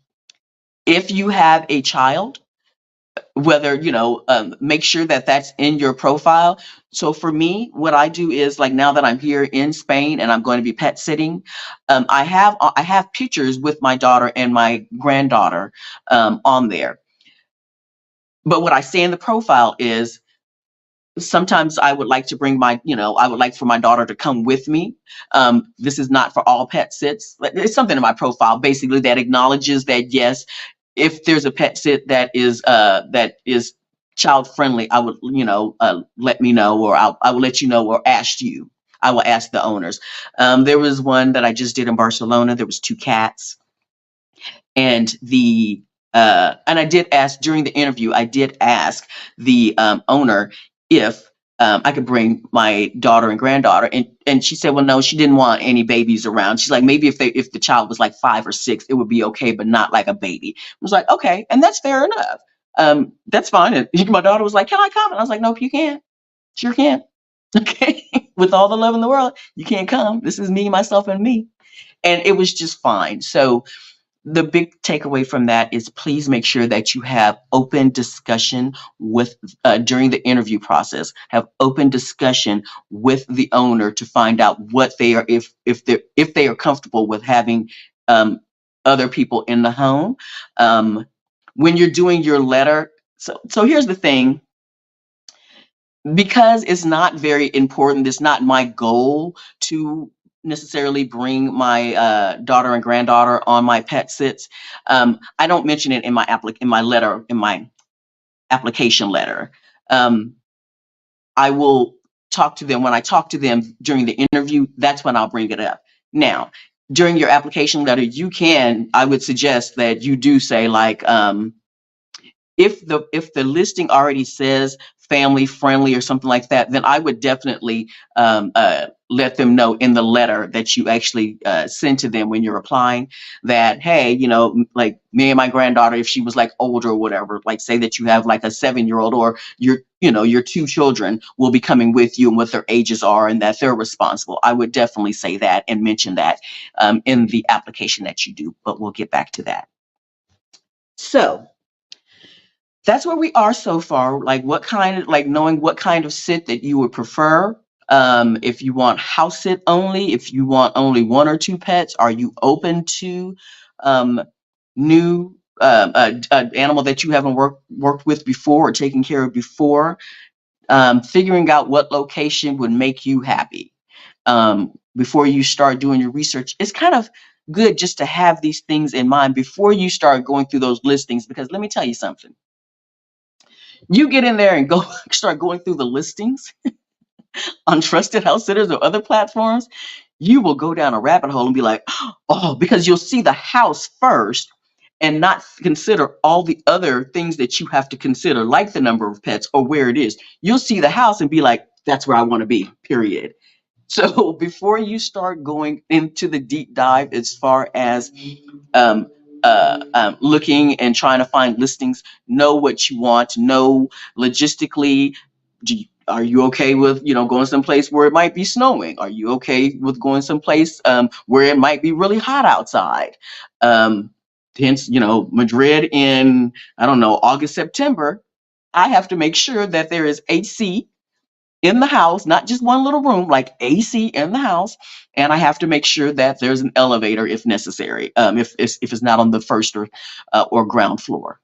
if you have a child, whether make sure that that's in your profile. So for me, what I do is, like, now that I'm here in Spain and I'm going to be pet sitting, I have pictures with my daughter and my granddaughter on there. But what I say in the profile is, sometimes I would like to I would like for my daughter to come with me. This is not for all pet sits. It's something in my profile basically that acknowledges that, yes, if there's a pet sit that is child friendly, I would, let me know, or I will let you know, or ask you. I will ask the owners. There was one that I just did in Barcelona. There was two cats, and I did ask during the interview. I did ask the owner if I could bring my daughter and granddaughter, and she said, well, no, she didn't want any babies around. She's like, maybe if the child was like 5 or 6, it would be okay, but not like a baby. I was like, okay, and that's fair enough. That's fine. And my daughter was like, can I come? And I was like, nope, you can't. Sure can. Okay, with all the love in the world, you can't come. This is me, myself, and me, and it was just fine. So the big takeaway from that is, please make sure that you have open discussion with during the interview process. Have open discussion with the owner to find out what they are, if they are comfortable with having um, other people in the home. Um, when you're doing your letter, so here's the thing, because it's not very important, it's not my goal to necessarily bring my daughter and granddaughter on my pet sits. I don't mention it in my letter, in my application letter. Um, I will talk to them when I talk to them during the interview. That's when I'll bring it up. Now, during your application letter, I would suggest that you do say like, if the listing already says family friendly or something like that, then I would definitely let them know in the letter that you actually send to them when you're applying that, hey, like me and my granddaughter, if she was like older or whatever, like say that you have like a 7-year-old, or your 2 children will be coming with you and what their ages are and that they're responsible. I would definitely say that and mention that in the application that you do, but we'll get back to that. So that's where we are so far. Like knowing what kind of sit that you would prefer. If you want house sit only, if you want only 1 or 2 pets, are you open to um, new animal that you haven't worked with before or taken care of before? Figuring out what location would make you happy before you start doing your research. It's kind of good just to have these things in mind before you start going through those listings, because let me tell you something. You get in there and go start going through the listings on Trusted House Sitters or other platforms, you will go down a rabbit hole and be like, oh, because you'll see the house first and not consider all the other things that you have to consider, like the number of pets or where it is. You'll see the house and be like, that's where I want to be, period. So before you start going into the deep dive as far as um, looking and trying to find listings, know what you want, know logistically. Are you okay with going someplace where it might be snowing? Are you okay with going someplace where it might be really hot outside? Hence, Madrid in, I don't know, August, September. I have to make sure that there is AC in the house, not just one little room, like AC in the house. And I have to make sure that there's an elevator if necessary, if it's not on the first or ground floor.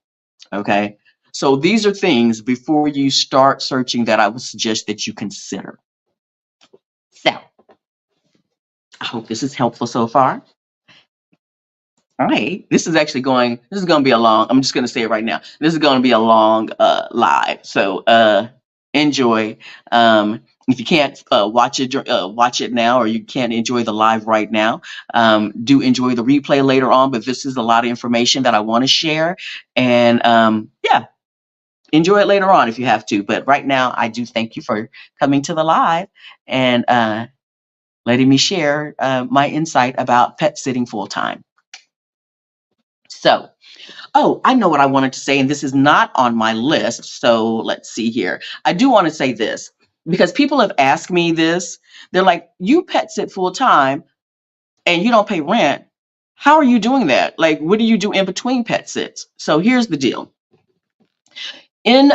Okay. So these are things before you start searching that I would suggest that you consider. So I hope this is helpful so far. All right. This is going to be a long, I'm just going to say it right now. This is going to be a long live. So enjoy. If you can't watch it now, or you can't enjoy the live right now, do enjoy the replay later on. But this is a lot of information that I want to share. And yeah, enjoy it later on if you have to. But right now, I do thank you for coming to the live and letting me share my insight about pet sitting full time. So, oh, I know what I wanted to say, and this is not on my list. So let's see here. I do want to say this because people have asked me this. They're like, you pet sit full time and you don't pay rent. How are you doing that? Like, what do you do in between pet sits? So here's the deal. In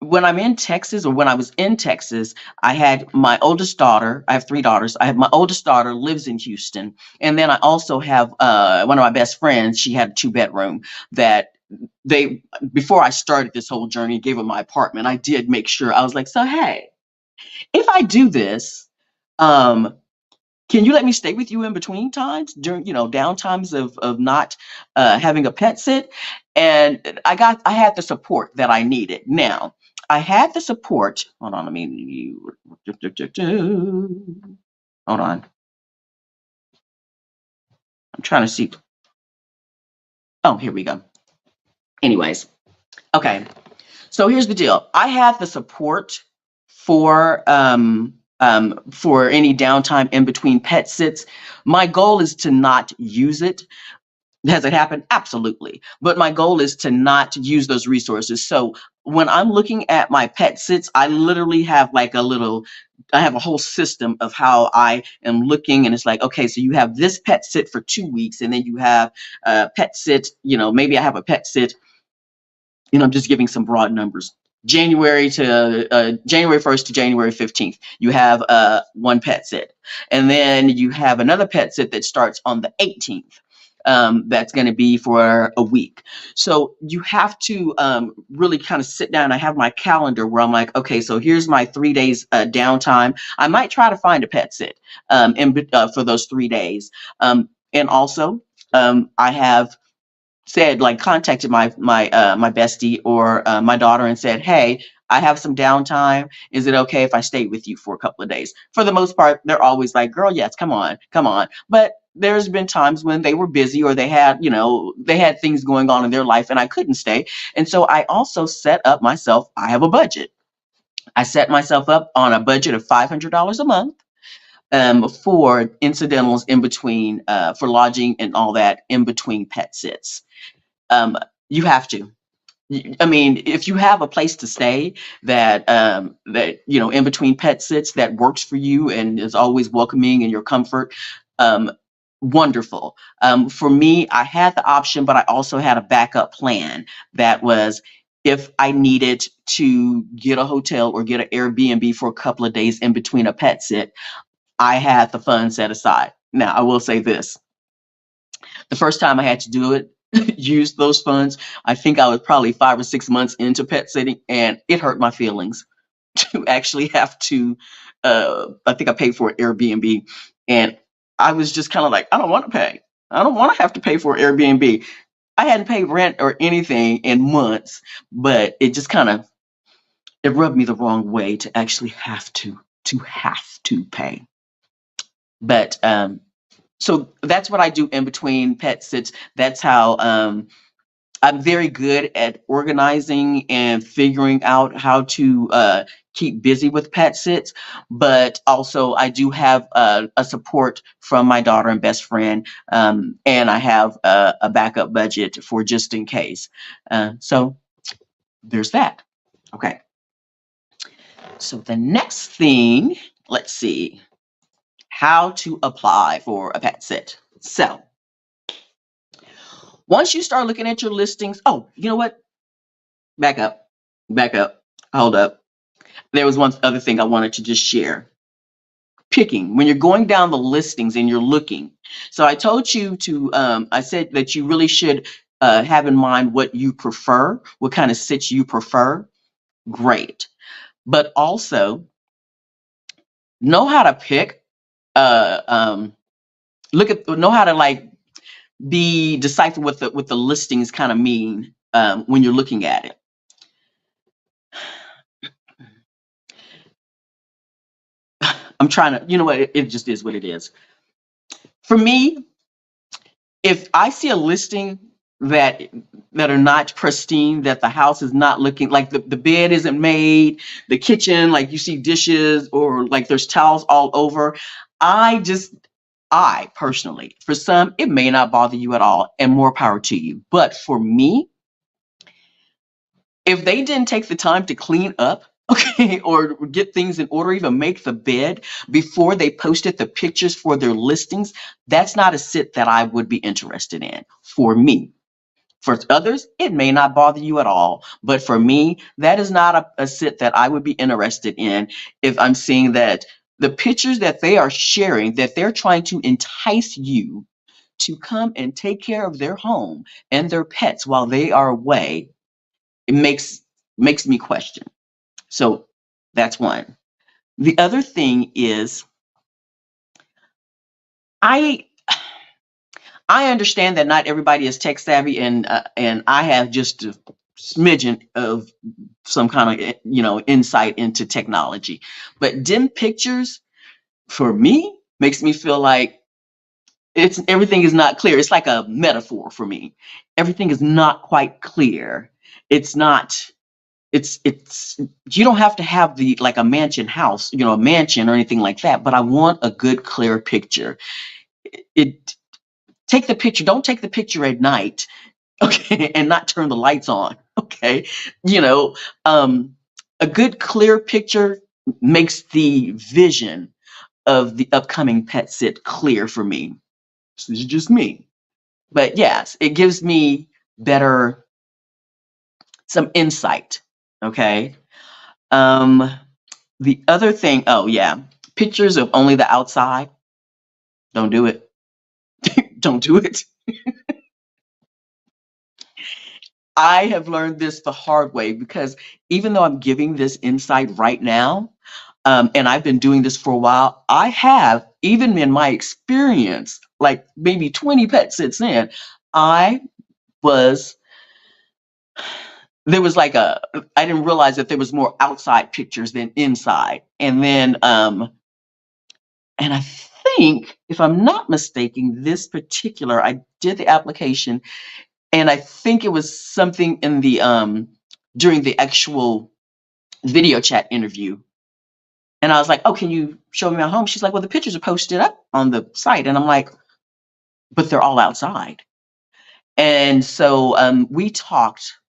when I'm in Texas, or when I was in Texas, I had my oldest daughter. I have 3 daughters. I have my oldest daughter lives in Houston. And then I also have one of my best friends. She had a 2-bedroom that before I started this whole journey, gave her my apartment. I did make sure, I was like, so, hey, if I do this, can you let me stay with you in between times during, down times of not having a pet sit? And I had the support that I needed. Now, I had the support. Hold on, hold on. I'm trying to see. Oh, here we go. Anyways, okay. So here's the deal. I had the support for any downtime in between pet sits. My goal is to not use it. Has it happened? Absolutely. But my goal is to not use those resources. So when I'm looking at my pet sits, I literally have I have a whole system of how I am looking. And it's like, okay, so you have this pet sit for 2 weeks, and then you have a pet sit, maybe I have a pet sit, I'm just giving some broad numbers, January 1st to January 15th, you have one pet sit. And then you have another pet sit that starts on the 18th. That's going to be for a week. So you have to really kind of sit down. I have my calendar where I'm like, okay, so here's my 3 days downtime. I might try to find a pet sit for those 3 days. And also, I have said, like, contacted my bestie or my daughter and said, hey, I have some downtime, is it okay if I stay with you for a couple of days? For the most part, they're always like, girl, yes, come on, come on. But there's been times when they were busy or they had things going on in their life and I couldn't stay. And so I also set up myself, I have a budget. I set myself up on a budget of $500 a month for incidentals in between, for lodging and all that in between pet sits. um, you have to. I mean, if you have a place to stay that in between pet sits that works for you and is always welcoming in your comfort, um, wonderful. For me, I had the option, but I also had a backup plan that was if I needed to get a hotel or get an Airbnb for a couple of days in between a pet sit, I had the funds set aside. Now, I will say this: the first time I had to do it, use those funds, I think I was probably 5 or 6 months into pet sitting, and it hurt my feelings to actually have to. I think I paid for an Airbnb, and I was just kind of like, I don't want to pay. I don't want to have to pay for Airbnb. I hadn't paid rent or anything in months, but it just kind of it rubbed me the wrong way to actually have to pay. But so that's what I do in between pet sits. That's how I'm very good at organizing and figuring out how to keep busy with pet sits. But also, I do have a support from my daughter and best friend, and I have a backup budget for just in case. So there's that. Okay. So the next thing, let's see, how to apply for a pet sit. So once you start looking at your listings, oh, you know what? Back up, back up, hold up. There was one other thing I wanted to just share. Picking when you're going down the listings and you're looking. So I told you to, I said that you really should have in mind what you prefer, what kind of sits you prefer. Great. But also know how to pick, know how to like be decipher what the listings kind of mean when you're looking at it. I'm trying to, you know what, it just is what it is. For me, if I see a listing that are not pristine, that the house is not looking like the bed isn't made, the kitchen, like you see dishes or like there's towels all over, I just I personally, for some, it may not bother you at all, and more power to you. But for me, if they didn't take the time to clean up, okay, or get things in order, even make the bed before they posted the pictures for their listings, that's not a sit that I would be interested in for me. For others, it may not bother you at all. But for me, that is not a sit that I would be interested in if I'm seeing that the pictures that they are sharing, that they're trying to entice you to come and take care of their home and their pets while they are away, it makes me question. So that's one. The other thing is I I understand that not everybody is tech savvy, and I have just a smidgen of some kind of insight into technology. But dim pictures for me makes me feel like it's everything is not clear. It's like a metaphor for me. Everything is not quite clear. It's not. It's you don't have to have the like a mansion house, a mansion or anything like that. But I want a good, clear picture. It take the picture. Don't take the picture at night, okay, and not turn the lights on, okay. You know, a good, clear picture makes the vision of the upcoming pet sit clear for me. This is just me, but yes, it gives me better some insight Okay. Um, the other thing, oh yeah, pictures of only the outside. Don't do it. Don't do it. I have learned this the hard way because even though I'm giving this insight right now, and I've been doing this for a while, I have, even in my experience, like maybe 20 pet sits in, I was, there was like I didn't realize that there was more outside pictures than inside. And I think, if I'm not mistaken, this particular, I did the application, and I think it was something in the, during the actual video chat interview. And I was like, "Oh, can you show me my home?" She's like, "Well, the pictures are posted up on the site." And I'm like, "But they're all outside." And so we talked,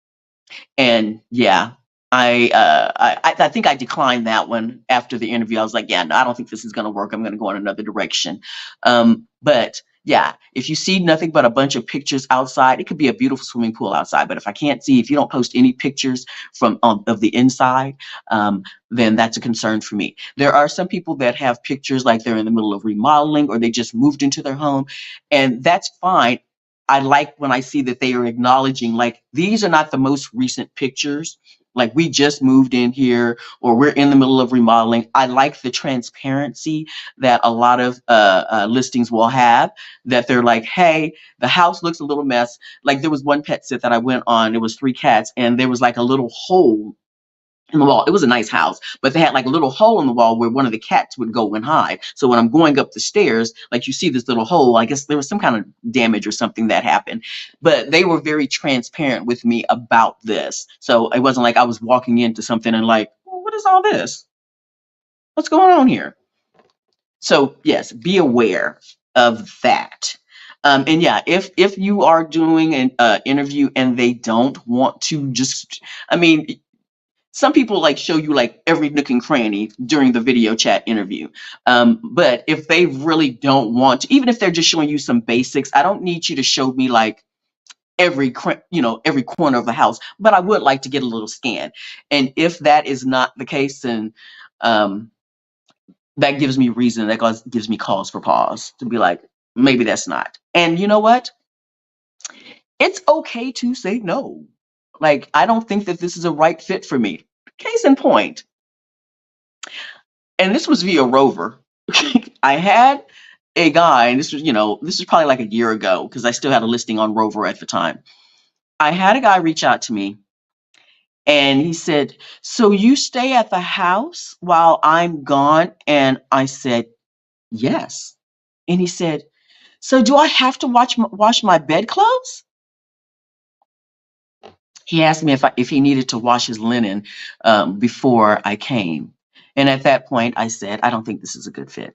and yeah, I think I declined that one after the interview. I was like, "Yeah, no, I don't think this is going to work. I'm going to go in another direction." But yeah, if you see nothing but a bunch of pictures outside, it could be a beautiful swimming pool outside. But if I can't see, if you don't post any pictures from of the inside, um, then that's a concern for me. There are some people that have pictures like they're in the middle of remodeling or they just moved into their home, and that's fine. I like when I see that they are acknowledging, like, these are not the most recent pictures. Like, we just moved in here or we're in the middle of remodeling. I like the transparency that a lot of listings will have, that they're like, hey, the house looks a little mess. Like, there was one pet sit that I went on, it was 3 cats, and there was like a little hole in the wall. It was a nice house, but they had like a little hole in the wall where one of the cats would go and hide. So when I'm going up the stairs, like, you see this little hole, I guess there was some kind of damage or something that happened. But they were very transparent with me about this. So it wasn't like I was walking into something and like, well, what is all this? What's going on here? So yes, be aware of that. And yeah, if you are doing an interview and they don't want to just, I mean, some people like show you like every nook and cranny during the video chat interview. But if they really don't want to, even if they're just showing you some basics, I don't need you to show me like every corner of the house, but I would like to get a little scan. And if that is not the case, then um, that gives me reason, gives me cause for pause to be like, maybe that's not. And you know what? It's okay to say no. Like, I don't think that this is a right fit for me. Case in point, and this was via Rover. I had a guy, and this was probably like a year ago because I still had a listing on Rover at the time. I had a guy reach out to me and he said, "So you stay at the house while I'm gone?" And I said, "Yes." And he said, "So do I have to wash my bedclothes?" He asked me if he needed to wash his linen before I came. And at that point, I said, "I don't think this is a good fit."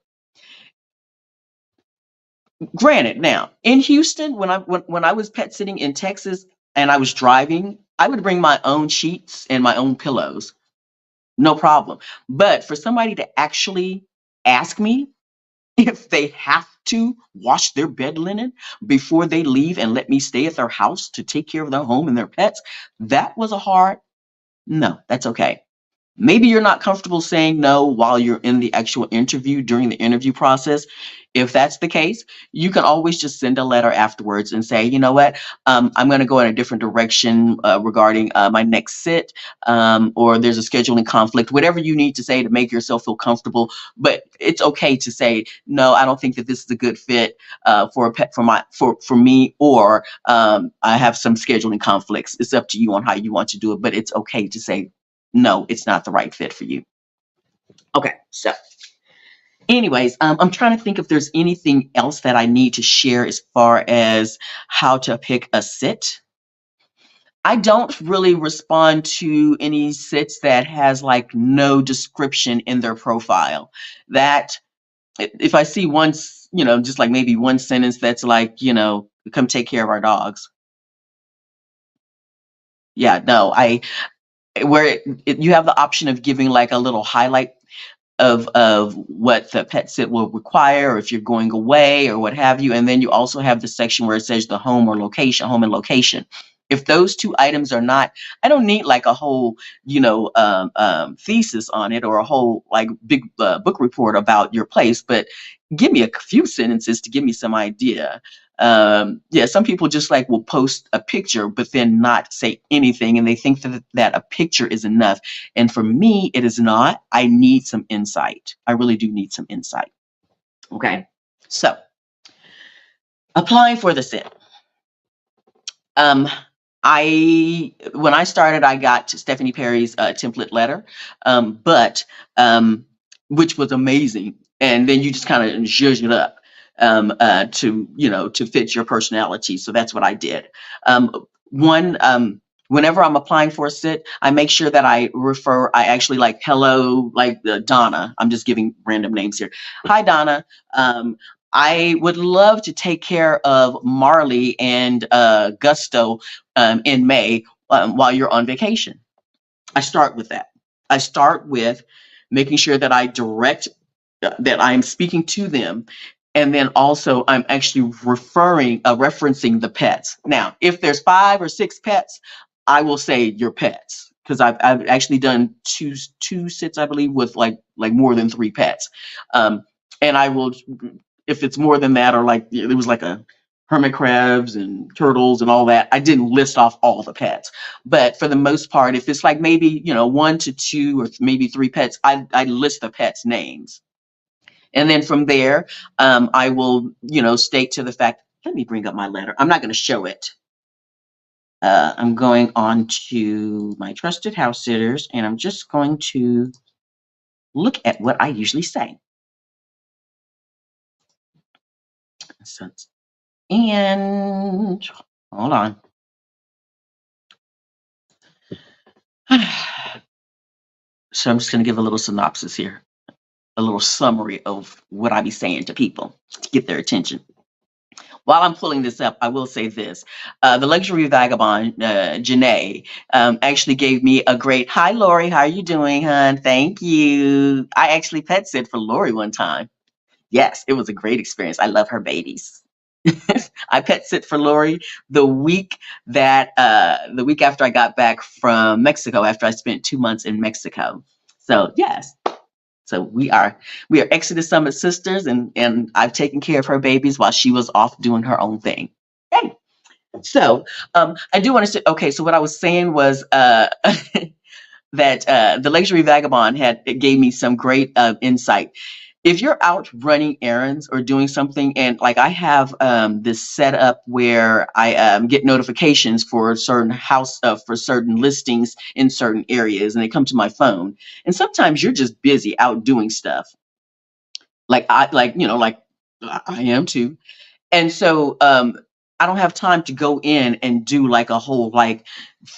Granted, now in Houston, when I was pet sitting in Texas and I was driving, I would bring my own sheets and my own pillows, no problem. But for somebody to actually ask me if they have to wash their bed linen before they leave and let me stay at their house to take care of their home and their pets, that was a hard no. That's okay. Maybe you're not comfortable saying no while you're in the actual interview during the interview process. If that's the case, you can always just send a letter afterwards and say, you know what, I'm going to go in a different direction regarding my next sit, or there's a scheduling conflict, whatever you need to say to make yourself feel comfortable. But it's okay to say, no, I don't think that this is a good fit for a pet for me, or I have some scheduling conflicts. It's up to you on how you want to do it, but it's okay to say, no, it's not the right fit for you. Okay, so anyways, I'm trying to think if there's anything else that I need to share as far as how to pick a sit. I don't really respond to any sits that has like no description in their profile. That if I see once, just like maybe one sentence that's like, come take care of our dogs. Yeah, no, where you have the option of giving like a little highlight of what the pet sit will require, or if you're going away or what have you. And then you also have the section where it says the home and location. If those two items are not, I don't need like a whole, thesis on it or a whole like big book report about your place, but give me a few sentences to give me some idea. Yeah, some people just like will post a picture, but then not say anything, and they think that a picture is enough. And for me, it is not. I need some insight. I really do need some insight. Okay, so applying for the sit. Um, I when I started, I got Stephanie Perry's template letter, but which was amazing. And then you just kind of zhuzh it up to fit your personality. So that's what I did. One Whenever I'm applying for a sit, I make sure that I actually like hello, like Donna. I'm just giving random names here. Hi, Donna. I would love to take care of Marley and Gusto in May while you're on vacation. I start with that. I start with making sure that that I'm speaking to them. And then also I'm actually referencing the pets. Now, if there's 5 or 6 pets, I will say your pets because I've actually done two sits, I believe, with like more than 3 pets. And I will, if it's more than that, or like it was like a hermit crabs and turtles and all that, I didn't list off all the pets. But for the most part, if it's like maybe 1 to 2 or maybe 3 pets, I list the pets' names. And then from there, I will, state to the fact, let me bring up my letter. I'm not going to show it. I'm going on to my trusted house sitters, and I'm just going to look at what I usually say. So, and hold on. So I'm just going to give a little synopsis here, a little summary of what I be saying to people to get their attention. While I'm pulling this up, I will say this. The luxury vagabond, Janae, actually gave me a great, hi, Lori, how are you doing, hon? Thank you. I actually pet sit for Lori one time. Yes, it was a great experience. I love her babies. I pet sit for Lori the week after I got back from Mexico, after I spent 2 months in Mexico. So yes, so we are Exodus Summit sisters, and I've taken care of her babies while she was off doing her own thing. Hey, so I do want to say, okay. So what I was saying was that the luxury vagabond it gave me some great insight. If you're out running errands or doing something, and like I have this setup where I get notifications for certain listings in certain areas, and they come to my phone. And sometimes you're just busy out doing stuff, like I am too. And so I don't have time to go in and do like a whole like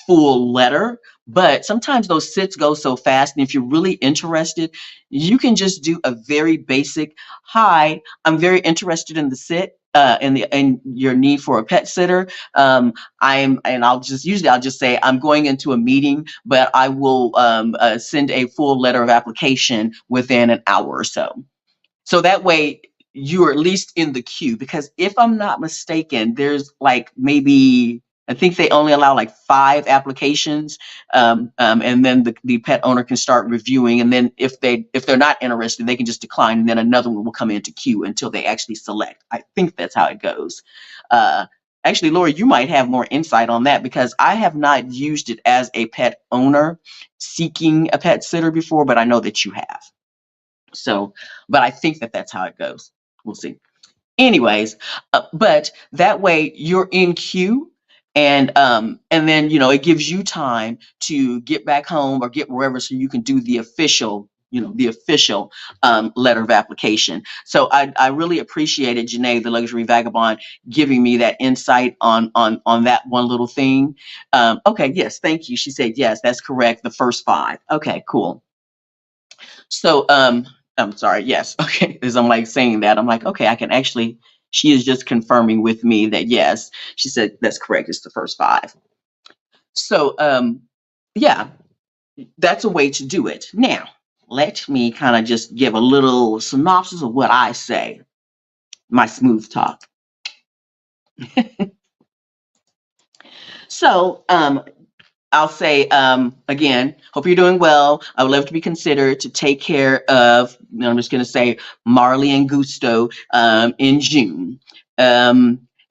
full letter. But sometimes those sits go so fast, and if you're really interested, you can just do a very basic, hi, I'm very interested in the sit. In your need for a pet sitter. I'll just say I'm going into a meeting, but I will send a full letter of application within an hour or so. So that way you're at least in the queue, because if I'm not mistaken, there's like maybe, I think they only allow like 5 applications, and then the pet owner can start reviewing, and then if they're not interested, they can just decline, and then another one will come into queue until they actually select. I think that's how it goes. Actually, Lori, you might have more insight on that, because I have not used it as a pet owner seeking a pet sitter before, but I know that you have. So, but I think that's how it goes. We'll see. Anyways, but that way you're in queue, and then it gives you time to get back home or get wherever, so you can do the official letter of application. So I really appreciated Janae, the luxury vagabond, giving me that insight on that one little thing. Okay, yes, thank you. She said yes, that's correct. The first 5. Okay, cool. So I'm sorry, yes. Okay. As I'm like saying that, I'm like, okay, I can actually, she is just confirming with me that yes, she said that's correct. It's the first 5. So yeah, that's a way to do it. Now, let me kind of just give a little synopsis of what I say, my smooth talk. So I'll say again, hope you're doing well. I would love to be considered to take care of, I'm just going to say Marley and Gusto in June.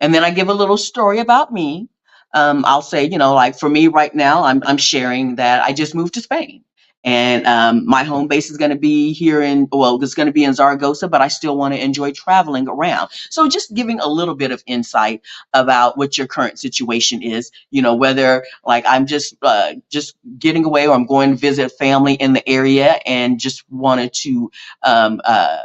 And then I give a little story about me. I'll say, like for me right now, I'm sharing that I just moved to Spain. And my home base is going to be here it's going to be in Zaragoza, but I still want to enjoy traveling around. So just giving a little bit of insight about what your current situation is, whether like I'm just getting away or I'm going to visit family in the area and just wanted to um, uh,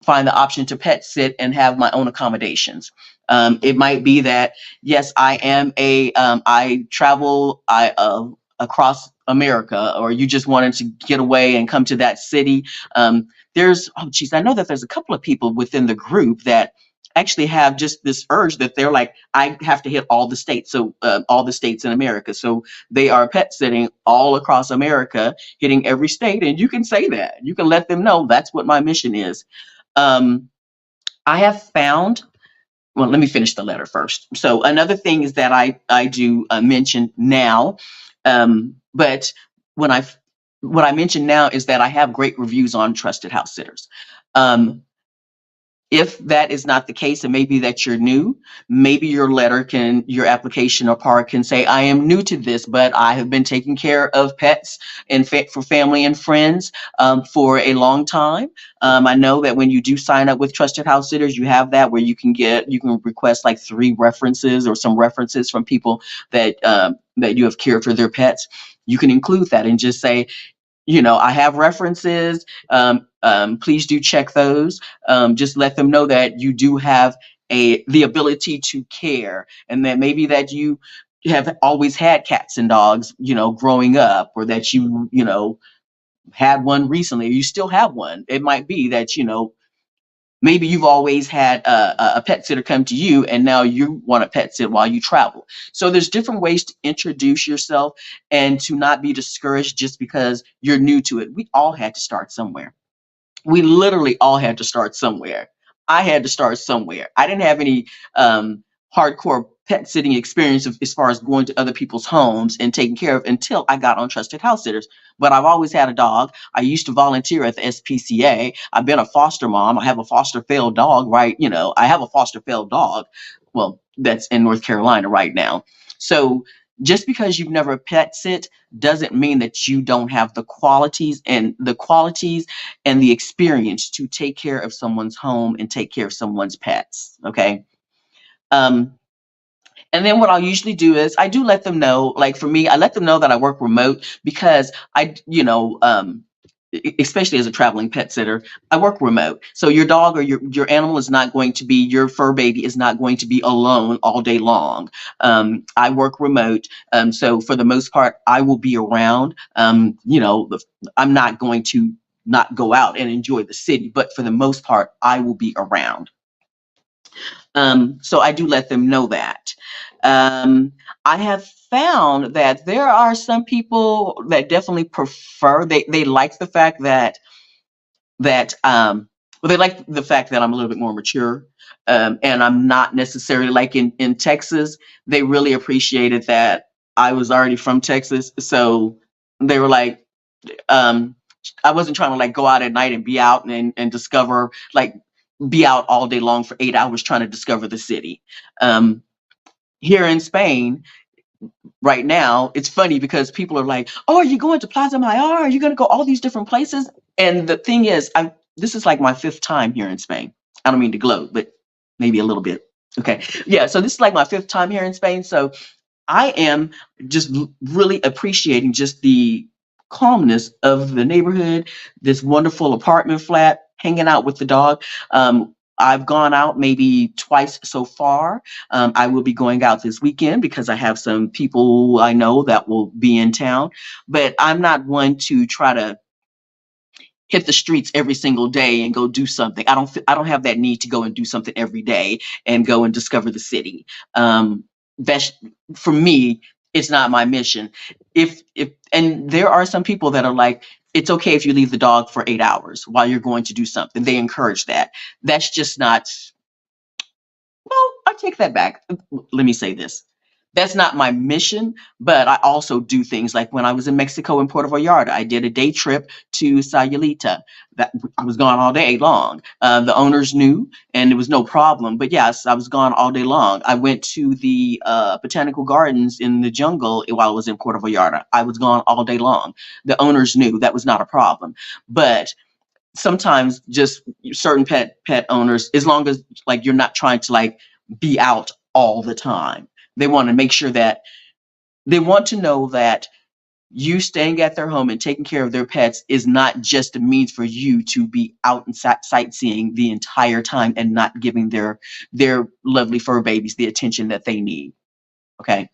find the option to pet sit and have my own accommodations. It might be that yes, I travel across America, or you just wanted to get away and come to that city. There's oh geez, I know that there's a couple of people within the group that actually have just this urge that they're like, I have to hit all the states, so all the states in America. So they are pet sitting all across America, hitting every state, and you can say that. You can let them know that's what my mission is. um, I have found, well, let me finish the letter first. So another thing is that I do mention now, but when I what I mention now is that I have great reviews on Trusted House Sitters. Um, if that is not the case, and maybe that you're new, maybe your application or part can say, I am new to this, but I have been taking care of pets and for family and friends for a long time. I know that when you do sign up with Trusted House Sitters, you have that where you can request like 3 references or some references from people that you have cared for their pets. You can include that and just say, I have references. Please do check those. Just let them know that you do have the ability to care, and that maybe that you have always had cats and dogs, growing up, or that you had one recently, or you still have one. It might be that maybe you've always had a pet sitter come to you, and now you want a pet sit while you travel. So there's different ways to introduce yourself and to not be discouraged just because you're new to it. We all had to start somewhere. We literally all had to start somewhere. I had to start somewhere. I didn't have any hardcore pet sitting experience as far as going to other people's homes and taking care of until I got on Trusted House Sitters. But I've always had a dog. I used to volunteer at the SPCA. I've been a foster mom. I have a foster failed dog, right? I have a foster failed dog. Well, that's in North Carolina right now. So just because you've never pet sit doesn't mean that you don't have the qualities and the experience to take care of someone's home and take care of someone's pets. Okay. Um, and then what I'll usually do is I do let them know, like for me, I let them know that I work remote because especially as a traveling pet sitter, I work remote. So your dog or your animal is not going to be, your fur baby is not going to be alone all day long. I work remote. So for the most part, I will be around. I'm not going to not go out and enjoy the city, but for the most part, I will be around. So I do let them know that. Um, I have found that there are some people that definitely prefer, they like the fact they like the fact that I'm a little bit more mature, and I'm not necessarily like in Texas. They really appreciated that I was already from Texas, so they were like, um, I wasn't trying to like go out at night and be out and discover, like, be out all day long for 8 hours trying to discover the city. Um, Here in Spain right now, it's funny because people are like, "Oh, are you going to Plaza Mayor? Are you going to go all these different places?" And the thing is, this is like my 5th time here in Spain. I don't mean to gloat, but maybe a little bit. Okay, yeah. So this is like my 5th time here in Spain. So I am just really appreciating just the calmness of the neighborhood, this wonderful apartment flat, hanging out with the dog. I've gone out maybe twice so far. I will be going out this weekend because I have some people I know that will be in town, but I'm not one to try to hit the streets every single day and go do something. I don't have that need to go and do something every day and go and discover the city. That's for me. It's not my mission. If and there are some people that are like, it's okay if you leave the dog for 8 hours while you're going to do something. They encourage that. That's just not. Well, I take that back. Let me say this. That's not my mission, but I also do things like when I was in Mexico in Puerto Vallarta, I did a day trip to Sayulita. That I was gone all day long. The owners knew, and it was no problem. But yes, I was gone all day long. I went to the botanical gardens in the jungle while I was in Puerto Vallarta. I was gone all day long. The owners knew that was not a problem. But sometimes just certain pet owners, as long as like you're not trying to like be out all the time, they want to make sure that they want to know that you staying at their home and taking care of their pets is not just a means for you to be out and sightseeing the entire time and not giving their lovely fur babies the attention that they need. Okay.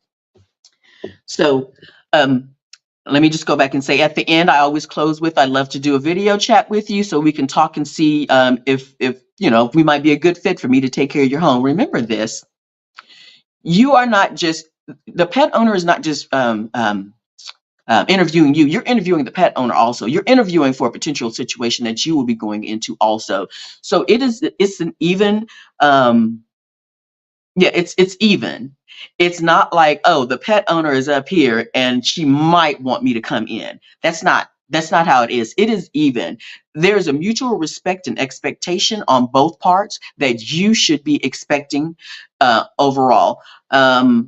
So let me just go back and say at the end, I always close with, I'd love to do a video chat with you so we can talk and see if if we might be a good fit for me to take care of your home. Remember this, you are not just, the pet owner is not just interviewing you, you're interviewing the pet owner also. You're interviewing for a potential situation that you will be going into also. So it's an even, yeah, it's even. It's not like, oh, the pet owner is up here and she might want me to come in. That's not how it is. It is even. There's a mutual respect and expectation on both parts that you should be expecting overall. I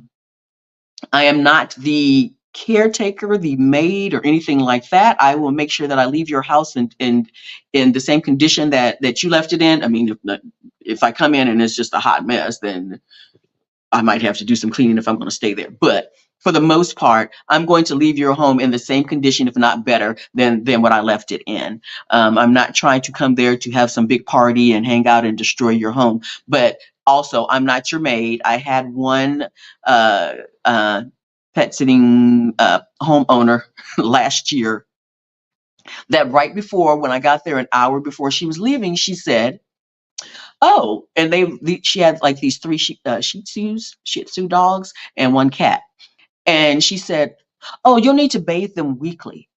am not the caretaker, the maid, or anything like that. I will make sure that I leave your house in the same condition that you left it in. I mean, if I come in and it's just a hot mess, then I might have to do some cleaning if I'm going to stay there. But for the most part, I'm going to leave your home in the same condition, if not better, than what I left it in. I'm not trying to come there to have some big party and hang out and destroy your home. But also, I'm not your maid. I had one uh, pet sitting homeowner last year that right before, when I got there an hour before she was leaving, she said, oh, and she had like these three Shih Tzu dogs, and one cat. And she said, oh, you'll need to bathe them weekly.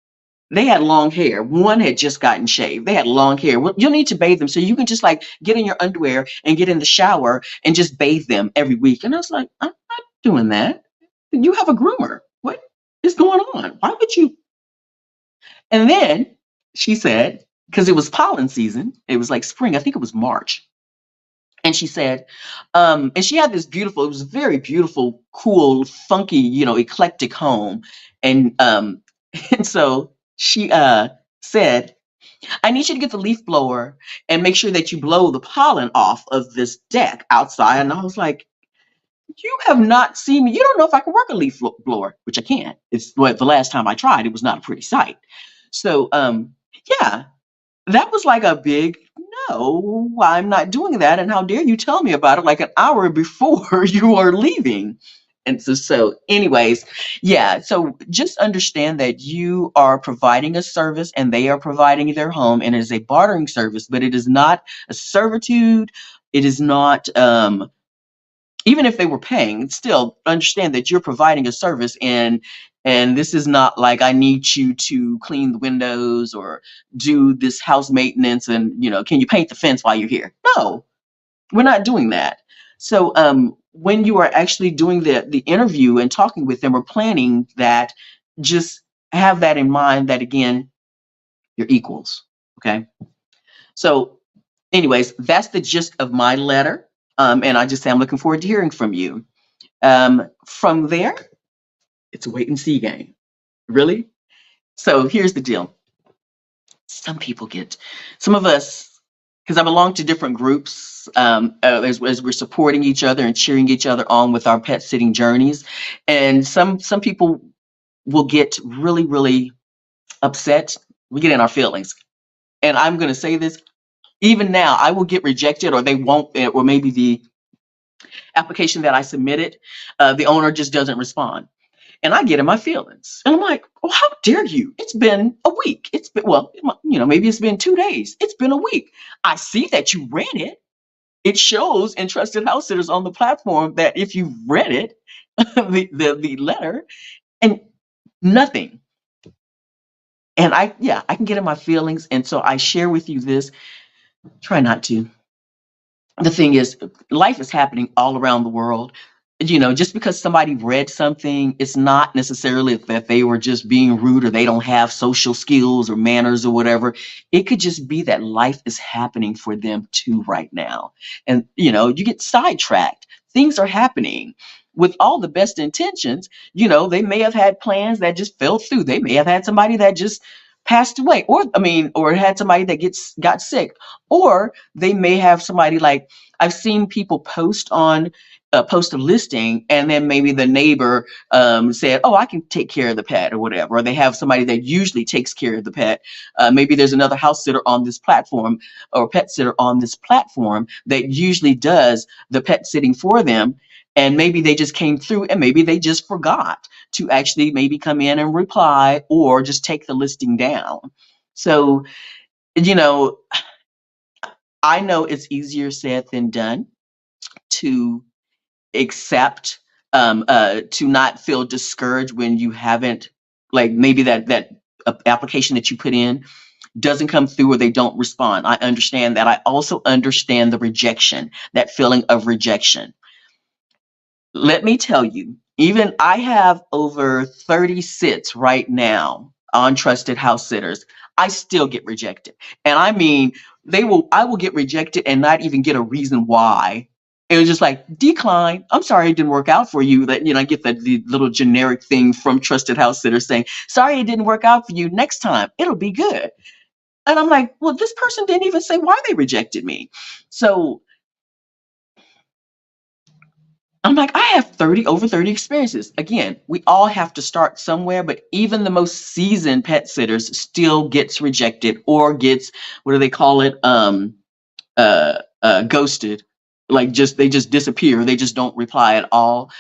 They had long hair. One had just gotten shaved. They had long hair. Well, you'll need to bathe them. So you can just like get in your underwear and get in the shower and just bathe them every week. And I was like, I'm not doing that. You have a groomer. What is going on? Why would you? And then she said, because it was pollen season, it was like spring, I think it was March. And she said, and she had this beautiful, it was a very beautiful, cool, funky, eclectic home. And and so she said, I need you to get the leaf blower and make sure that you blow the pollen off of this deck outside. And I was like, you have not seen me. You don't know if I can work a leaf blower, which I can't. It's what the last time I tried, it was not a pretty sight. So yeah, that was like a big no, I'm not doing that. And how dare you tell me about it like an hour before you are leaving? And so anyways, yeah. So just understand that you are providing a service and they are providing their home, and it is a bartering service, but it is not a servitude. It is not, even if they were paying, still understand that you're providing a service, and this is not like I need you to clean the windows or do this house maintenance and can you paint the fence while you're here? No, we're not doing that. So when you are actually doing the interview and talking with them or planning that, just have that in mind that again, you're equals. Okay. So anyways, that's the gist of my letter. And I just say I'm looking forward to hearing from you. From there, it's a wait and see game. Really? So here's the deal. Some of us, because I belong to different groups, as we're supporting each other and cheering each other on with our pet sitting journeys. And some people will get really, really upset. We get in our feelings. And I'm going to say this, even now, I will get rejected, or they won't, or maybe the application that I submitted, the owner just doesn't respond. And I get in my feelings. And I'm like, oh, how dare you? It's been a week. It's been, well, maybe it's been 2 days. It's been a week. I see that you read it. It shows in Trusted House Sitters on the platform that if you read it, the letter, and nothing. And I can get in my feelings. And so I share with you this. Try not to. The thing is, life is happening all around the world. just because somebody read something, it's not necessarily that they were just being rude or they don't have social skills or manners or whatever. It could just be that life is happening for them too right now. And, you get sidetracked. Things are happening with all the best intentions. They may have had plans that just fell through. They may have had somebody that just passed away, or had somebody that got sick, or they may have somebody like I've seen people post a listing, and then maybe the neighbor said, "Oh, I can take care of the pet," or whatever. Or they have somebody that usually takes care of the pet. Maybe there's another house sitter on this platform, or pet sitter on this platform, that usually does the pet sitting for them. And maybe they just came through, and maybe they just forgot to actually maybe come in and reply, or just take the listing down. So, you know, I know it's easier said than done to accept, to not feel discouraged when you haven't, like, maybe that application that you put in doesn't come through, or they don't respond. I understand that. I also understand the rejection, that feeling of rejection. Let me tell you, even I have over 30 sits right now on Trusted House Sitters. I still get rejected. And I mean, I will get rejected and not even get a reason why. It was just like, decline. I'm sorry it didn't work out for you. That, I get the little generic thing from Trusted House Sitters saying, sorry it didn't work out for you. Next time it'll be good. And I'm like, well, this person didn't even say why they rejected me. So I'm like, I have over 30 experiences. Again, we all have to start somewhere, but even the most seasoned pet sitters still gets rejected, or gets, what do they call it? Ghosted. Like, they just disappear. They just don't reply at all.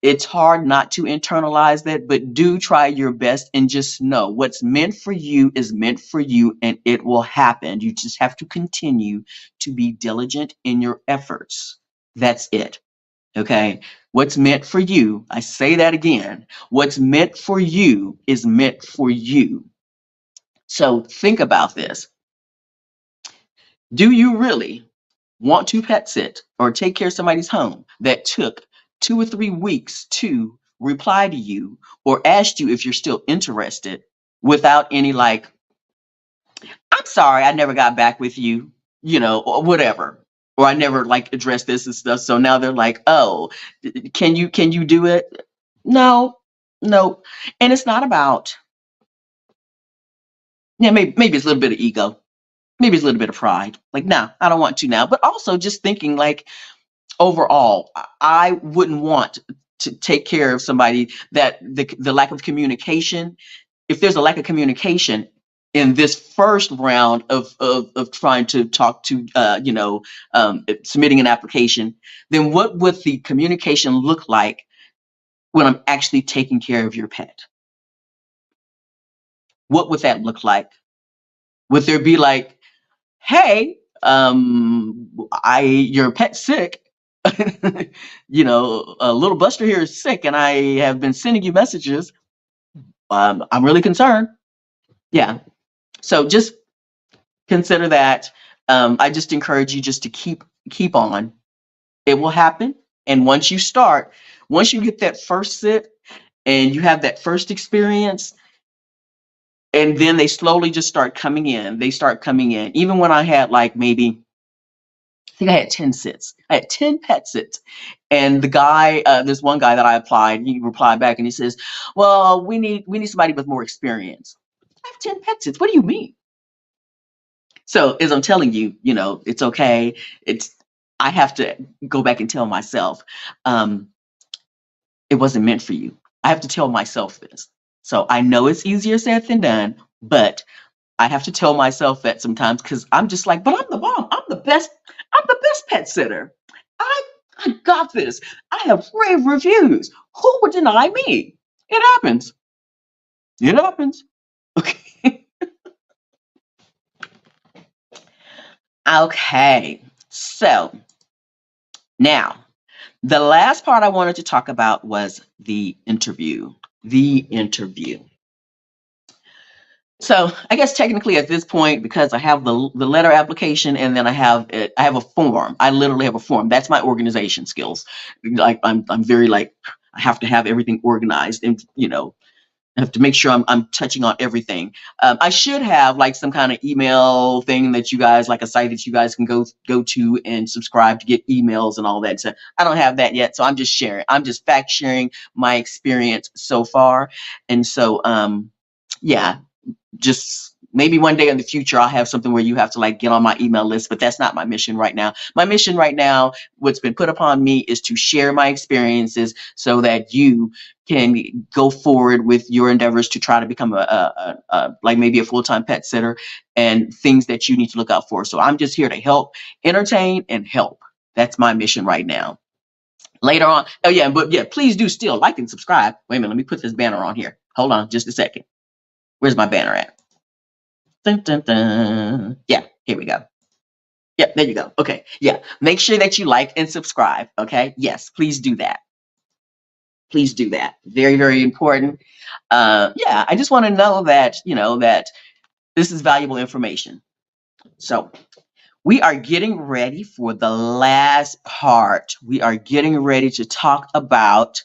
It's hard not to internalize that, but do try your best, and just know what's meant for you is meant for you, and it will happen. You just have to continue to be diligent in your efforts. That's it. Okay. What's meant for you, I say that again, what's meant for you is meant for you. So think about this. Do you really want to pet sit or take care of somebody's home that took 2 or 3 weeks to reply to you, or asked you if you're still interested, without any, like, I'm sorry, I never got back with you, or whatever, or I never, like, addressed this and stuff. So now they're like, oh, can you do it? No, no. And it's not about, yeah, maybe it's a little bit of ego, maybe it's a little bit of pride. Like, nah, I don't want to now. But also just thinking, like, overall, I wouldn't want to take care of somebody that the lack of communication. If there's a lack of communication in this first round of trying to talk to, submitting an application, then what would the communication look like when I'm actually taking care of your pet? What would that look like? Would there be like, hey, your pet's sick. Little Buster here is sick, and I have been sending you messages. I'm really concerned. Yeah. So just consider that. I just encourage you just to keep on. It will happen. And once you get that first sit and you have that first experience, and then they slowly just start coming in. They start coming in. Even when I had, like, maybe, I think I had 10 sits. I had 10 pet sits. And the guy, this one guy that I applied, he replied back and he says, well, we need somebody with more experience. I have 10 pet sits. What do you mean? So, as I'm telling you, it's okay. I have to go back and tell myself, um, it wasn't meant for you. I have to tell myself this. So I know it's easier said than done, but I have to tell myself that sometimes, because I'm just like, but I'm the bomb. I'm the best. I'm the best pet sitter. I I got this. I have rave reviews. Who would deny me? It happens. It happens. Okay. Okay. So now, the last part I wanted to talk about was the interview. The interview. So I guess technically at this point, because I have the letter application and then I have a form. I literally have a form. That's my organization skills. Like I'm very like I have to have everything organized, and I have to make sure I'm touching on everything. I should have like some kind of email thing that you guys, like a site that you guys can go to and subscribe to get emails and all that. So I don't have that yet. So I'm just sharing. I'm just fact sharing my experience so far. And so yeah, just maybe one day in the future I'll have something where you have to like get on my email list, but that's not my mission right now. My mission right now, what's been put upon me, is to share my experiences so that you can go forward with your endeavors to try to become a like maybe a full-time pet sitter, and things that you need to look out for. So I'm just here to help, entertain, and help. That's my mission right now. Later on, oh yeah, but yeah, please do still like and subscribe. Wait a minute, let me put this banner on here. Hold on just a second. Where's my banner at? Dun, dun, dun. Yeah, here we go. Yeah, there you go. Okay. Yeah. Make sure that you like and subscribe. Okay. Yes, please do that. Please do that. Very, very important. Yeah, I just want to know that, that this is valuable information. So we are getting ready for the last part. We are getting ready to talk about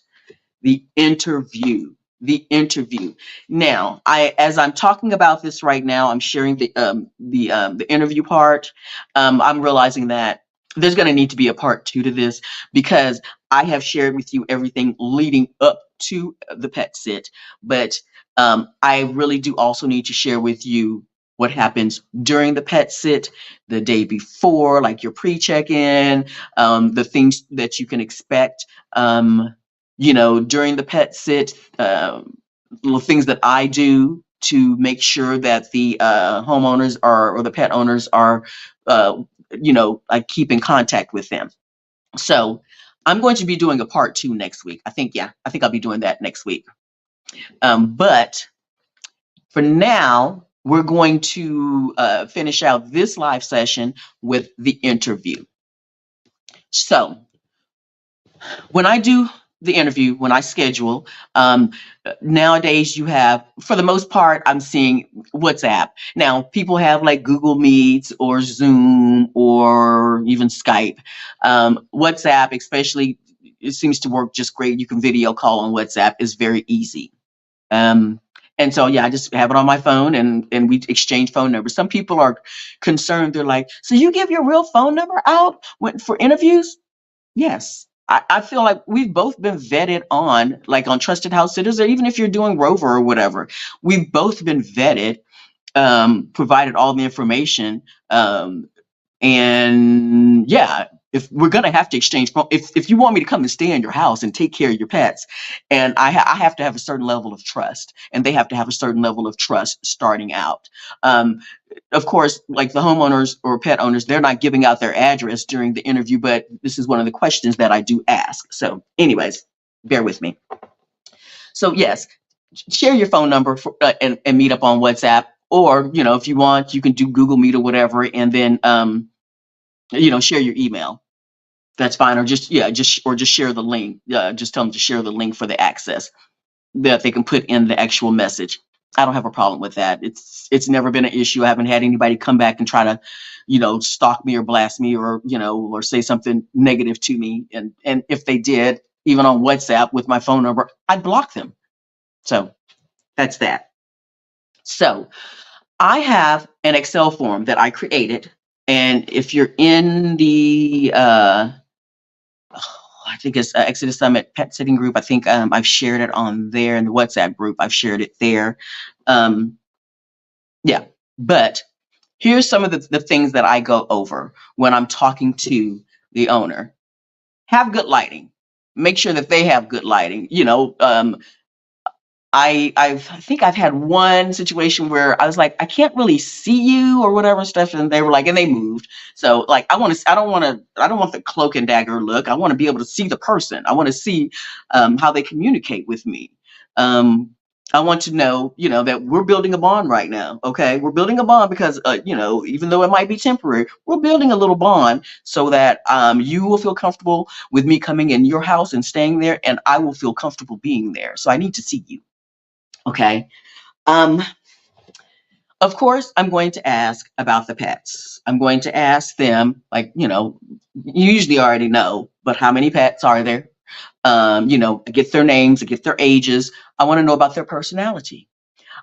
the interview. The interview. Now, as I'm talking about this right now, I'm sharing the interview part. I'm realizing that there's going to need to be a part two to this, because I have shared with you everything leading up to the pet sit, but I really do also need to share with you what happens during the pet sit, the day before, like your pre-check-in, the things that you can expect. During the pet sit, little things that I do to make sure that the homeowners or the pet owners are, I keep in contact with them. So I'm going to be doing a part two next week. I think I'll be doing that next week. But for now, we're going to finish out this live session with the interview. So when I do the interview, when I schedule, nowadays you have, for the most part, I'm seeing WhatsApp. Now, people have like Google Meets or Zoom or even Skype. WhatsApp, especially, it seems to work just great. You can video call on WhatsApp. It's very easy. And so, yeah, I just have it on my phone, and we exchange phone numbers. Some people are concerned. They're like, so you give your real phone number out for interviews? Yes. I feel like we've both been vetted on, like on Trusted House Sitters, or even if you're doing Rover or whatever, we've both been vetted, provided all the information. And yeah, if we're gonna have to exchange, if you want me to come and stay in your house and take care of your pets, and I have to have a certain level of trust, and they have to have a certain level of trust starting out. Of course, like the homeowners or pet owners, they're not giving out their address during the interview, but this is one of the questions that I do ask. So, anyways, bear with me. So yes, share your phone number and meet up on WhatsApp, or if you want, you can do Google Meet or whatever, and then share your email. That's fine, or just share the link. Just tell them to share the link for the access that they can put in the actual message. I don't have a problem with that. It's never been an issue. I haven't had anybody come back and try to, stalk me or blast me, or or say something negative to me. And if they did, even on WhatsApp with my phone number, I'd block them. So that's that. So I have an Excel form that I created, and if you're in the I think it's Exodus Summit Pet Sitting group. I think I've shared it on there in the WhatsApp group. I've shared it there. Yeah, but here's some of the things that I go over when I'm talking to the owner. Have good lighting. Make sure that they have good lighting. I think I've had one situation where I was like, I can't really see you or whatever stuff, and they were like, and they moved. So like, I don't want the cloak and dagger look. I want to be able to see the person. I want to see how they communicate with me. I want to know, that we're building a bond right now. Okay, we're building a bond because, even though it might be temporary, we're building a little bond so that you will feel comfortable with me coming in your house and staying there, and I will feel comfortable being there. So I need to see you. Okay. Um, Of course, I'm going to ask about the pets. I'm going to ask them, like, you usually already know, but how many pets are there? I get their names, I get their ages. I want to know about their personality.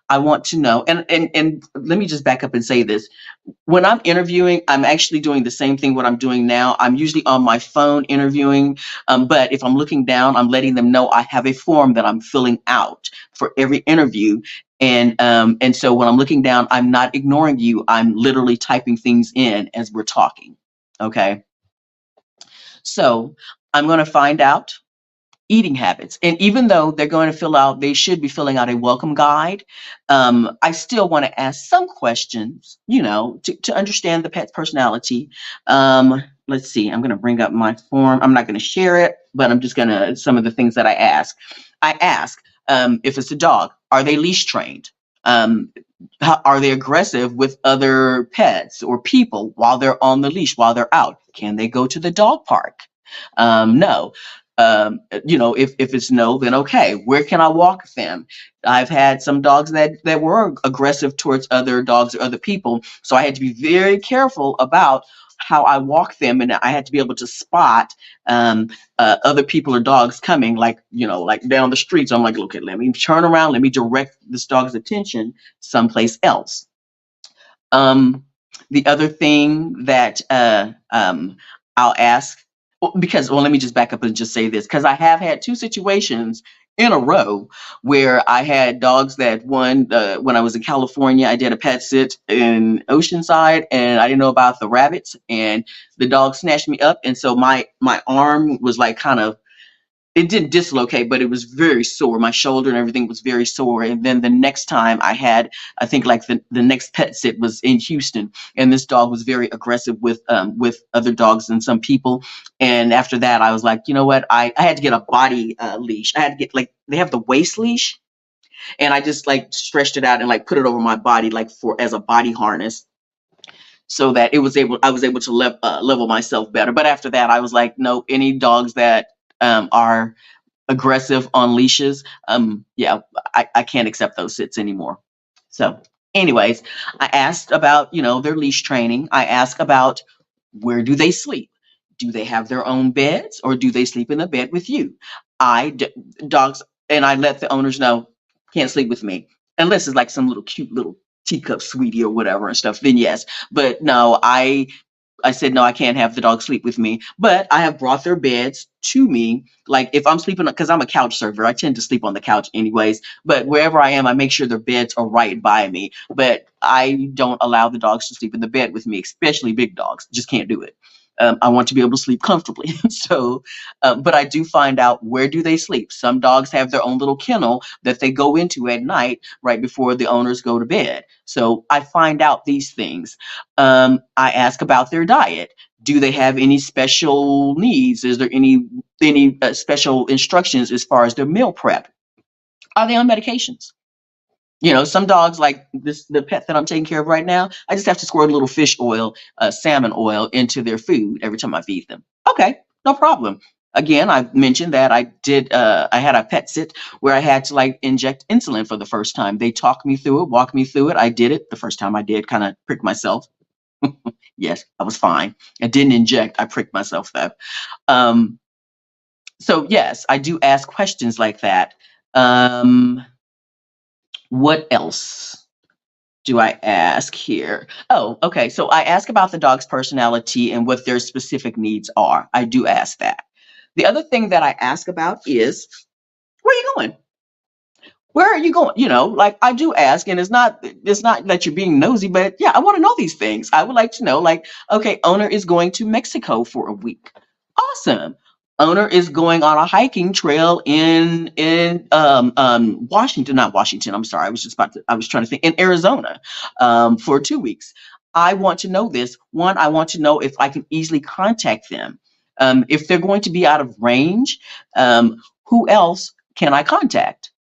I want to know, and let me just back up and say this. When I'm interviewing, I'm actually doing the same thing what I'm doing now. I'm usually on my phone interviewing, but if I'm looking down, I'm letting them know I have a form that I'm filling out for every interview. And so when I'm looking down, I'm not ignoring you. I'm literally typing things in as we're talking. Okay. So I'm going to find out eating habits. And even though they should be filling out a welcome guide, I still want to ask some questions, to understand the pet's personality. Let's see, I'm going to bring up my form. I'm not going to share it, but I'm just going to, some of the things that I ask. I ask, if it's a dog, are they leash trained? Are they aggressive with other pets or people while they're on the leash, while they're out? Can they go to the dog park? No. If it's no, then okay. Where can I walk them? I've had some dogs that were aggressive towards other dogs or other people, so I had to be very careful about how I walk them, and I had to be able to spot other people or dogs coming, like down the street. So I'm like, okay, let me turn around, let me direct this dog's attention someplace else. Um, the other thing that I'll ask, well, let me just back up and just say this, because I have had two situations in a row where I had dogs that when I was in California, I did a pet sit in Oceanside, and I didn't know about the rabbits, and the dog snatched me up, and so my arm was like kind of, it didn't dislocate, but it was very sore. My shoulder and everything was very sore. And then the next time I think like the next pet sit was in Houston, and this dog was very aggressive with other dogs and some people. And after that, I was like, you know what? I had to get a body leash. I had to get, like, they have the waist leash, and I just like stretched it out and like put it over my body, like for as a body harness, so that I was able to level myself better. But after that, I was like, no, any dogs that are aggressive on leashes, yeah, I can't accept those sits anymore. So anyways, I asked about, their leash training. I asked about, where do they sleep? Do they have their own beds, or do they sleep in the bed with you? Dogs, and I let the owners know, can't sleep with me unless it's like some little cute little teacup sweetie or whatever and stuff, then yes. But no, I said, no, I can't have the dog sleep with me. But I have brought their beds to me. Like if I'm sleeping, because I'm a couch surfer, I tend to sleep on the couch anyways. But wherever I am, I make sure their beds are right by me. But I don't allow the dogs to sleep in the bed with me, especially big dogs. Just can't do it. I want to be able to sleep comfortably. So, but I do find out, where do they sleep. Some dogs have their own little kennel that they go into at night right before the owners go to bed. So I find out these things. I ask about their diet. Do they have any special needs? Is there any special instructions as far as their meal prep? Are they on medications? Some dogs, like the pet that I'm taking care of right now, I just have to squirt a little fish oil, salmon oil into their food every time I feed them. Okay, no problem. Again, I mentioned that I had a pet sit where I had to like inject insulin for the first time. They talked me through it, walked me through it. I did it the first time I did, kind of pricked myself. Yes, I was fine. I didn't inject, I pricked myself though. Um, so yes, I do ask questions like that. Um, what else do I ask here? Oh, okay. So I ask about the dog's personality and what their specific needs are. I do ask that. The other thing that I ask about is, where are you going? Where are you going? Like I do ask, and it's not that you're being nosy, but yeah, I want to know these things. I would like to know, like, okay, owner is going to Mexico for a week. Awesome. Owner is going on a hiking trail in Washington, not Washington. I'm sorry, I was trying to think, in Arizona, for 2 weeks. I want to know this. One, I want to know if I can easily contact them. If they're going to be out of range, who else can I contact?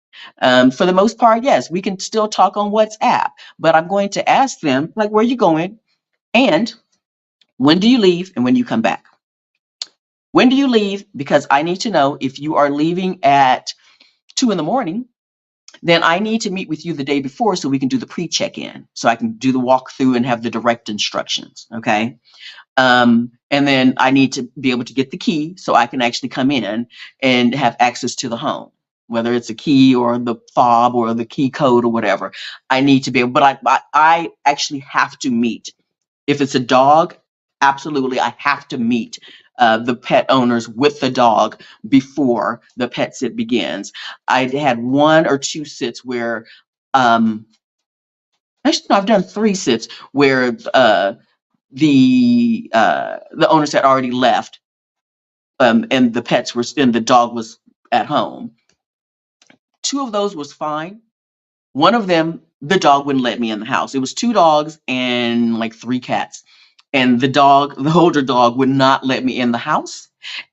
For the most part, yes, we can still talk on WhatsApp, but I'm going to ask them, like, where are you going? And when do you leave, and when do you come back? When do you leave? Because I need to know if you are leaving at 2 in the morning, then I need to meet with you the day before so we can do the pre-check-in, so I can do the walkthrough and have the direct instructions. Okay. And then I need to be able to get the key so I can actually come in and have access to the home, whether it's a key or the fob or the key code or whatever. I need to be able, but I actually have to meet. If it's a dog, absolutely, I have to meet the pet owners with the dog before the pet sit begins. I had 1 or 2 sits where, um, actually, no, I've done 3 sits where the owners had already left, and the pets were and the dog was at home. 2 of those was fine. One of them, the dog wouldn't let me in the house. It was 2 dogs and like 3 cats. And the older dog would not let me in the house.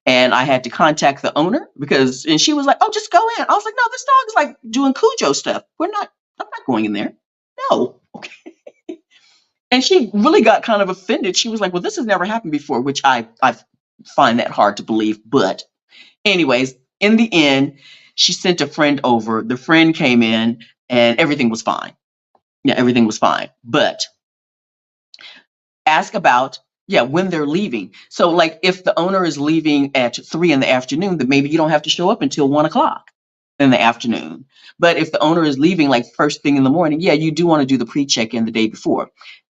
And I had to contact the owner and she was like, "Oh, just go in." I was like, "No, this dog is like doing Cujo stuff. I'm not going in there. No." Okay. And she really got kind of offended. She was like, "Well, this has never happened before," which I find that hard to believe. But anyways, in the end, she sent a friend over. The friend came in and everything was fine. Yeah, everything was fine. But ask about, yeah, when they're leaving. So like if the owner is leaving at 3 in the afternoon, then maybe you don't have to show up until 1 o'clock in the afternoon. But if the owner is leaving like first thing in the morning, yeah, you do want to do the pre-check-in the day before.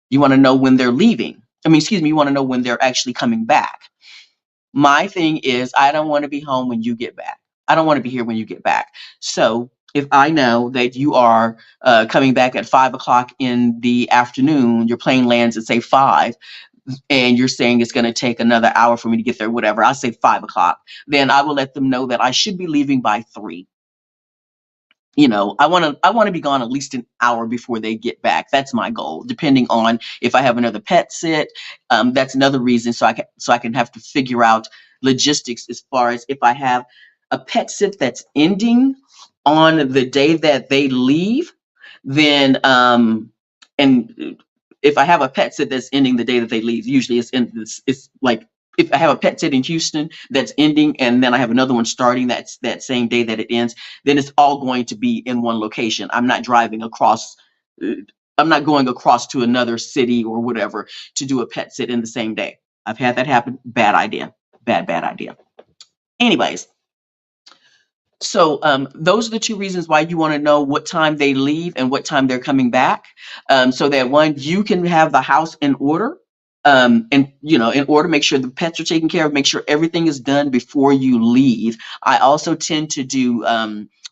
You want to know when they're leaving. You want to know when they're actually coming back. My thing is, I don't want to be home when you get back. I don't want to be here when you get back. So if I know that you are coming back at 5 o'clock in the afternoon, your plane lands at say 5, and you're saying it's going to take another hour for me to get there, whatever, I'll say 5 o'clock. Then I will let them know that I should be leaving by 3. I want to be gone at least an hour before they get back. That's my goal. Depending on if I have another pet sit, that's another reason. So I can have to figure out logistics as far as if I have a pet sit that's ending on the day that they leave, then and if I have a pet sit that's ending the day that they leave, usually it's like if I have a pet sit in Houston that's ending and then I have another one starting that same day that it ends, then it's all going to be in one location. I'm not driving across. uh, I'm not going across to another city or whatever to do a pet sit in the same day. I've had that happen. Bad idea. Bad idea. Anyways, so those are the 2 reasons why you want to know what time they leave and what time they're coming back, so that one, you can have the house in order, and in order, make sure the pets are taken care of, make sure everything is done before you leave. I also tend to do,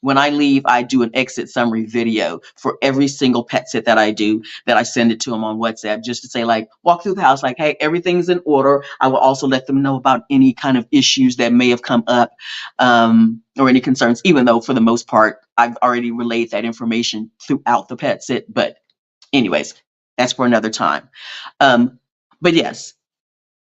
when I leave, I do an exit summary video for every single pet sit that I do, that I send it to them on WhatsApp, just to say, like, walk through the house, like, hey, everything's in order. I will also let them know about any kind of issues that may have come up, or any concerns, even though for the most part, I've already relayed that information throughout the pet sit. But anyways, that's for another time. But yes,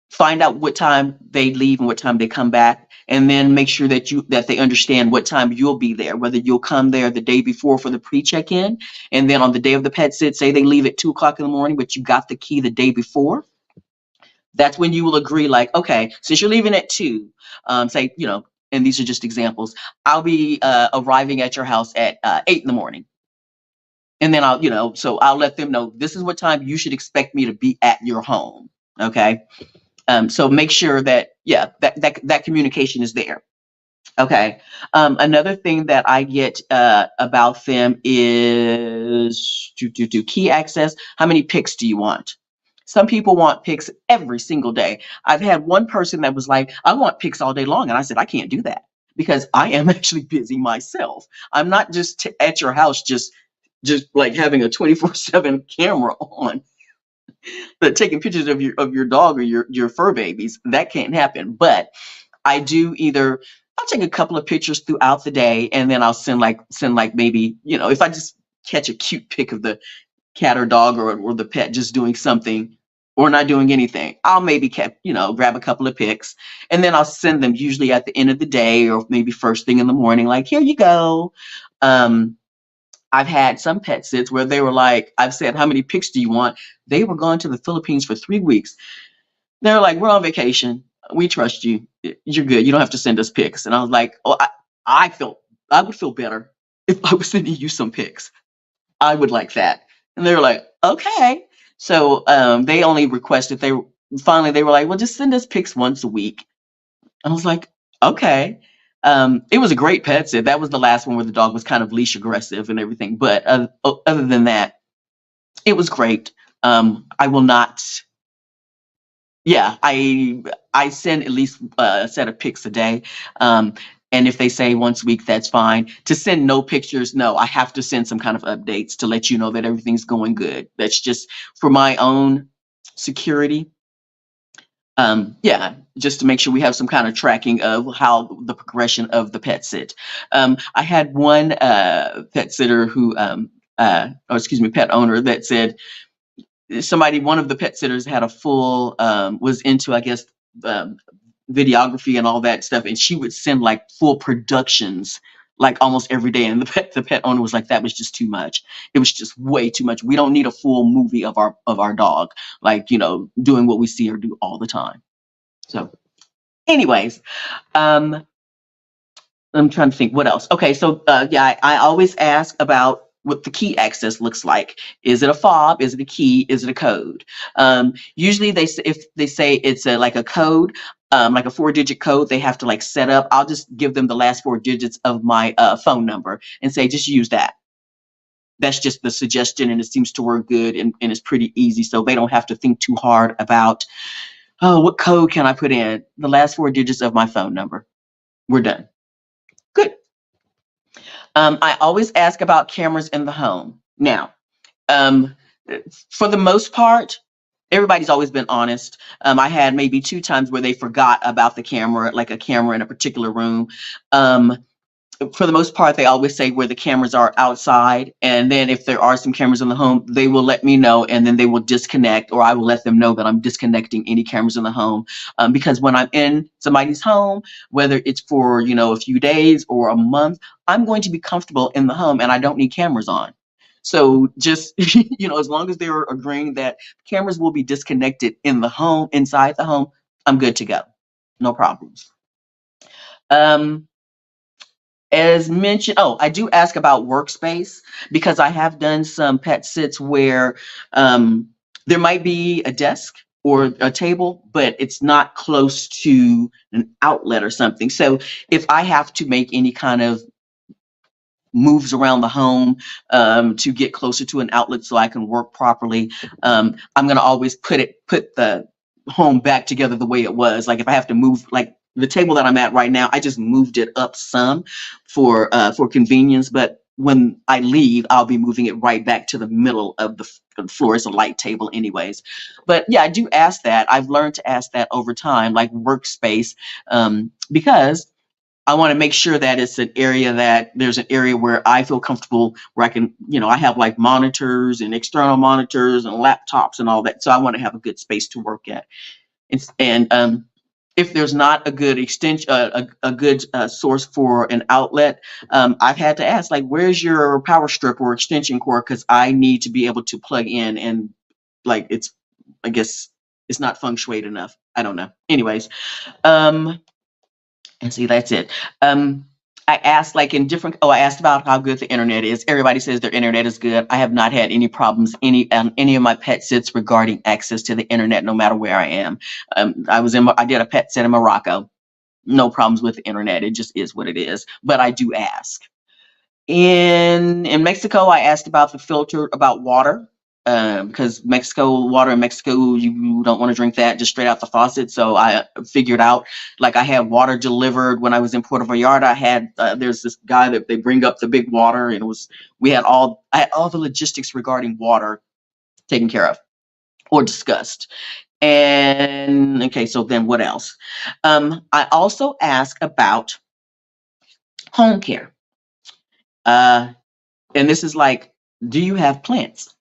find out what time they leave and what time they come back, and then make sure that they understand what time you'll be there, whether you'll come there the day before for the pre-check-in, and then on the day of the pet sit, say they leave at 2 o'clock in the morning, but you got the key the day before. That's when you will agree, like, okay, since you're leaving at 2, say, and these are just examples, I'll be arriving at your house at 8 in the morning. And then so I'll let them know this is what time you should expect me to be at your home. Okay. So make sure that, yeah, that communication is there. Okay. Another thing that I get about them is to key access. How many pics do you want? Some people want pics every single day. I've had one person that was like, "I want pics all day long." And I said, "I can't do that because I am actually busy myself. I'm not just at your house, just like having a 24/7 camera on, but taking pictures of your dog or your fur babies. That can't happen." But I do either I'll take a couple of pictures throughout the day, and then I'll send maybe, if I just catch a cute pic of the cat or dog or the pet just doing something or not doing anything, I'll maybe grab a couple of pics, and then I'll send them usually at the end of the day or maybe first thing in the morning, like, "Here you go." I've had some pet sits where they were like, I've said, "How many pics do you want?" They were gone to the Philippines for 3 weeks. They're like, "We're on vacation. We trust you. You're good. You don't have to send us pics." And I was like, "Oh, I would feel better if I was sending you some pics, I would like that. And they were like, okay. So they only requested, finally they were like, well, just send us pics once a week. I was like, okay. It was a great pet sit. That was the last one where the dog was kind of leash aggressive and everything. But other than that, it was great. I will not. Yeah, I send at least a set of pics a day. Um, and if they say once a week, that's fine. To send no pictures, no, I have to send some kind of updates to let you know that everything's going good. That's just for my own security. Yeah, just to make sure we have some kind of tracking of how the progression of the pet sit. I had one pet sitter who, or excuse me, pet owner that said one of the pet sitters had a full, was into, I guess, um, videography and all that stuff, and she would send like full productions like almost every day. And the pet owner was like, that was just too much. It was just way too much. We don't need a full movie of our dog, like, doing what we see her do all the time. So, anyways, um, I'm trying to think what else. Okay, so yeah, I always ask about what the key access looks like. Is it a fob? Is it a key? Is it a code? Usually, if they say it's like a code, like a 4-digit code, they have to like set up. I'll just give them the last 4 digits of my phone number and say just use that. That's just the suggestion, and it seems to work good, and it's pretty easy, so they don't have to think too hard about, oh, what code can I put in? The last 4 digits of my phone number. We're done. Good. I always ask about cameras in the home. Now, um, for the most part, everybody's always been honest. I had maybe 2 times where they forgot about the camera, like a camera in a particular room. Um, for the most part, they always say where the cameras are outside. And then if there are some cameras in the home, they will let me know, and then they will disconnect, or I will let them know that I'm disconnecting any cameras in the home. Because when I'm in somebody's home, whether it's for, a few days or a month, I'm going to be comfortable in the home and I don't need cameras on. So just, as long as they're agreeing that cameras will be disconnected in the home, inside the home, I'm good to go. No problems. Um, as mentioned, oh, I do ask about workspace because I have done some pet sits where there might be a desk or a table, but it's not close to an outlet or something. So if I have to make any kind of moves around the home to get closer to an outlet so I can work properly, I'm going to always put the home back together the way it was. Like if I have to move, like the table that I'm at right now, I just moved it up some for convenience. But when I leave, I'll be moving it right back to the middle of the floor. It's a light table, anyways. But yeah, I do ask that. I've learned to ask that over time, like workspace, because I want to make sure that there's an area where I feel comfortable, where I can, I have like monitors and external monitors and laptops and all that. So I want to have a good space to work at. And if there's not a good extension, a good source for an outlet, I've had to ask, like, where's your power strip or extension cord? Because I need to be able to plug in, and like I guess it's not feng shui enough. I don't know. Anyways, and see, that's it. I asked I asked about how good the internet is. Everybody says their internet is good. I have not had any problems, any of my pet sits regarding access to the internet, no matter where I am. I did a pet sit in Morocco. No problems with the internet. It just is what it is. But I do ask. In Mexico, I asked about the filter, about water, because water in Mexico, you don't want to drink that just straight out the faucet. So I figured out, like, I had water delivered when I was in Puerto Vallarta. There's this guy that they bring up the big water, and I had all the logistics regarding water taken care of or discussed. And okay, so then what else? I also ask about home care. And this is like, do you have plants?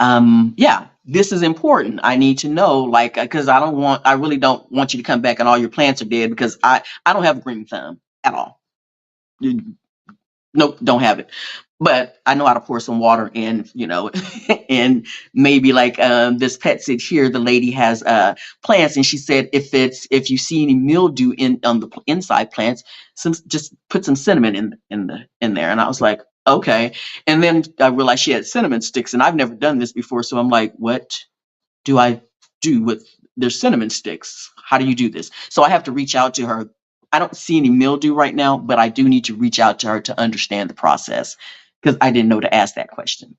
Yeah, this is important. I need to know, like, because I really don't want you to come back and all your plants are dead, because I don't have a green thumb at all. Nope, don't have it. But I know how to pour some water in, and maybe like this pet sit here, the lady has plants, and she said if you see any mildew on the inside plants, just put some cinnamon in there. And I was like, okay. And then I realized she had cinnamon sticks, and I've never done this before, so I'm like, what do I do with their cinnamon sticks? How do you do this? So I have to reach out to her. I don't see any mildew right now, but I do need to reach out to her to understand the process because I didn't know to ask that question.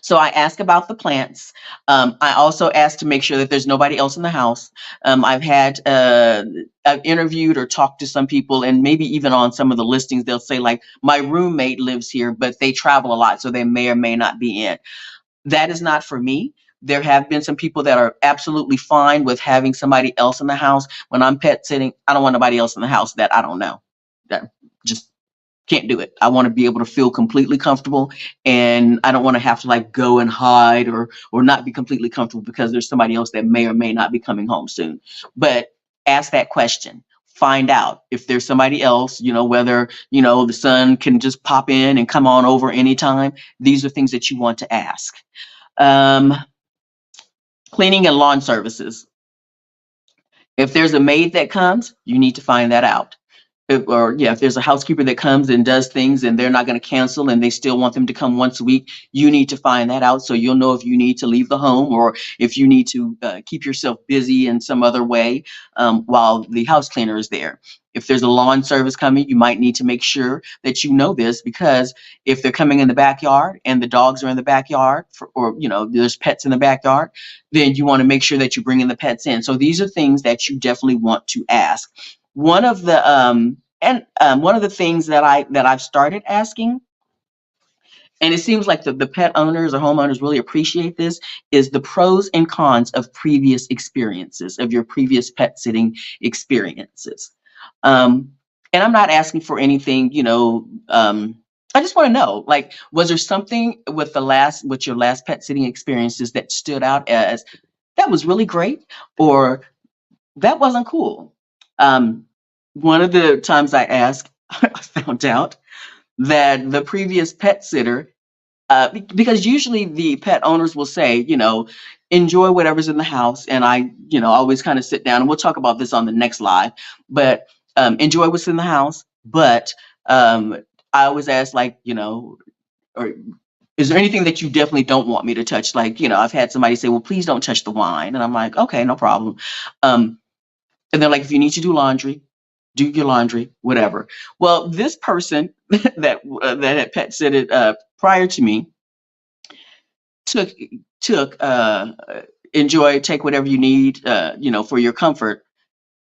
So I ask about the plants. I also ask to make sure that there's nobody else in the house. I've interviewed or talked to some people, and maybe even on some of the listings, they'll say like, my roommate lives here, but they travel a lot, so they may or may not be in. That is not for me. There have been some people that are absolutely fine with having somebody else in the house. When I'm pet sitting, I don't want nobody else in the house that I don't know. That just can't do it. I want to be able to feel completely comfortable, and I don't want to have to like go and hide or not be completely comfortable because there's somebody else that may or may not be coming home soon. But ask that question. Find out if there's somebody else, whether, the son can just pop in and come on over anytime. These are things that you want to ask. Um, Cleaning and lawn services. If there's a maid that comes, you need to find that out. If there's a housekeeper that comes and does things and they're not going to cancel and they still want them to come once a week, you need to find that out so you'll know if you need to leave the home or if you need to keep yourself busy in some other way while the house cleaner is there. If there's a lawn service coming, you might need to make sure that you know this, because if they're coming in the backyard and the dogs are in the backyard or there's pets in the backyard, then you want to make sure that you bring in the pets in. So these are things that you definitely want to ask. One of the one of the things that I've started asking, and it seems like the pet owners or homeowners really appreciate this, is the pros and cons of previous experiences, of your previous pet sitting experiences. Um, and I'm not asking for anything, I just want to know, like, was there something with your last pet sitting experiences that stood out as that was really great, or that wasn't cool? Um, One of the times I asked, I found out that the previous pet sitter, because usually the pet owners will say, enjoy whatever's in the house. And I, always kind of sit down, and we'll talk about this on the next live, but enjoy what's in the house. But I always ask, like, or is there anything that you definitely don't want me to touch? Like, I've had somebody say, well, please don't touch the wine. And I'm like, okay, no problem. And they're like, if you need to do laundry, do your laundry, whatever. Well, this person that had pet sitted prior to me took took enjoy, take whatever you need, for your comfort.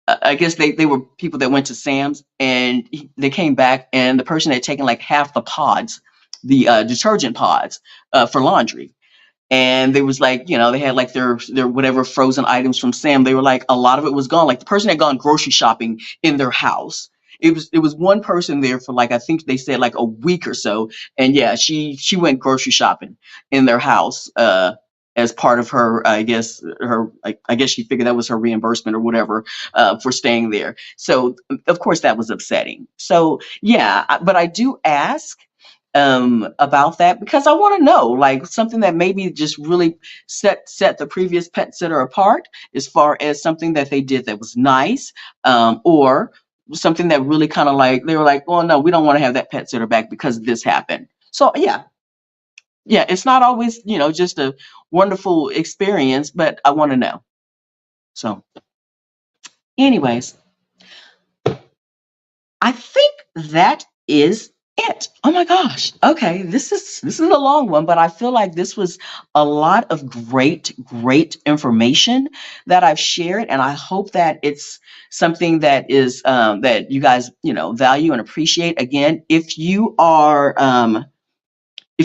I guess they were people that went to Sam's, and they came back, and the person had taken like half the pods, the detergent pods, for laundry. And they was like, they had like their whatever frozen items from Sam. They were like, a lot of it was gone. Like the person had gone grocery shopping in their house. It was one person there for like, I think they said like a week or so. And yeah, she went grocery shopping in their house as part of her, I guess I guess she figured that was her reimbursement or whatever for staying there. So of course that was upsetting. So yeah, but I do ask about that because I want to know, like, something that maybe just really set the previous pet sitter apart, as far as something that they did that was nice, or something that really kind of like they were like, well, no, we don't want to have that pet sitter back because this happened. So yeah, it's not always, just a wonderful experience, but I want to know. So anyways, I think that is it. Oh my gosh. Okay, this is a long one, but I feel like this was a lot of great information that I've shared, and I hope that it's something that is that you guys value and appreciate. Again, if you're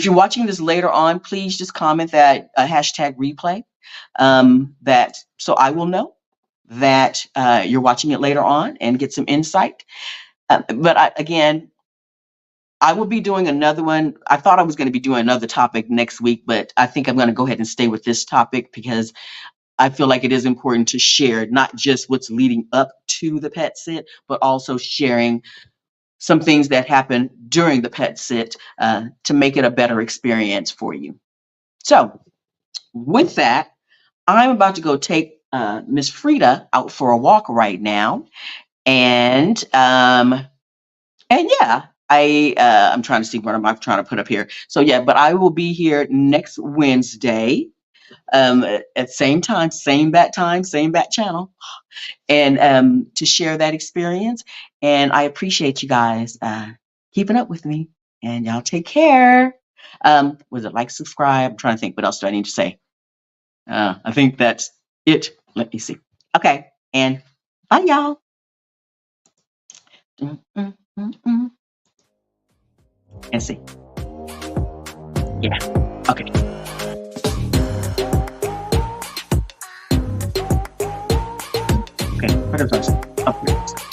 watching this later on, please just comment that hashtag replay, that so I will know that you're watching it later on and get some insight. Again, I will be doing another one. I thought I was going to be doing another topic next week, but I think I'm going to go ahead and stay with this topic because I feel like it is important to share not just what's leading up to the pet sit, but also sharing some things that happen during the pet sit to make it a better experience for you. So with that, I'm about to go take Miss Frida out for a walk right now, and yeah, I'm trying to see what I'm trying to put up here. So yeah, but I will be here next Wednesday at same time, same bat time, same bat channel, and to share that experience. And I appreciate you guys keeping up with me. And y'all take care. Was it like, subscribe? I'm trying to think. What else do I need to say? I think that's it. Let me see. Okay, and bye, y'all. And see. Yeah. Okay. Okay. What else? Up here.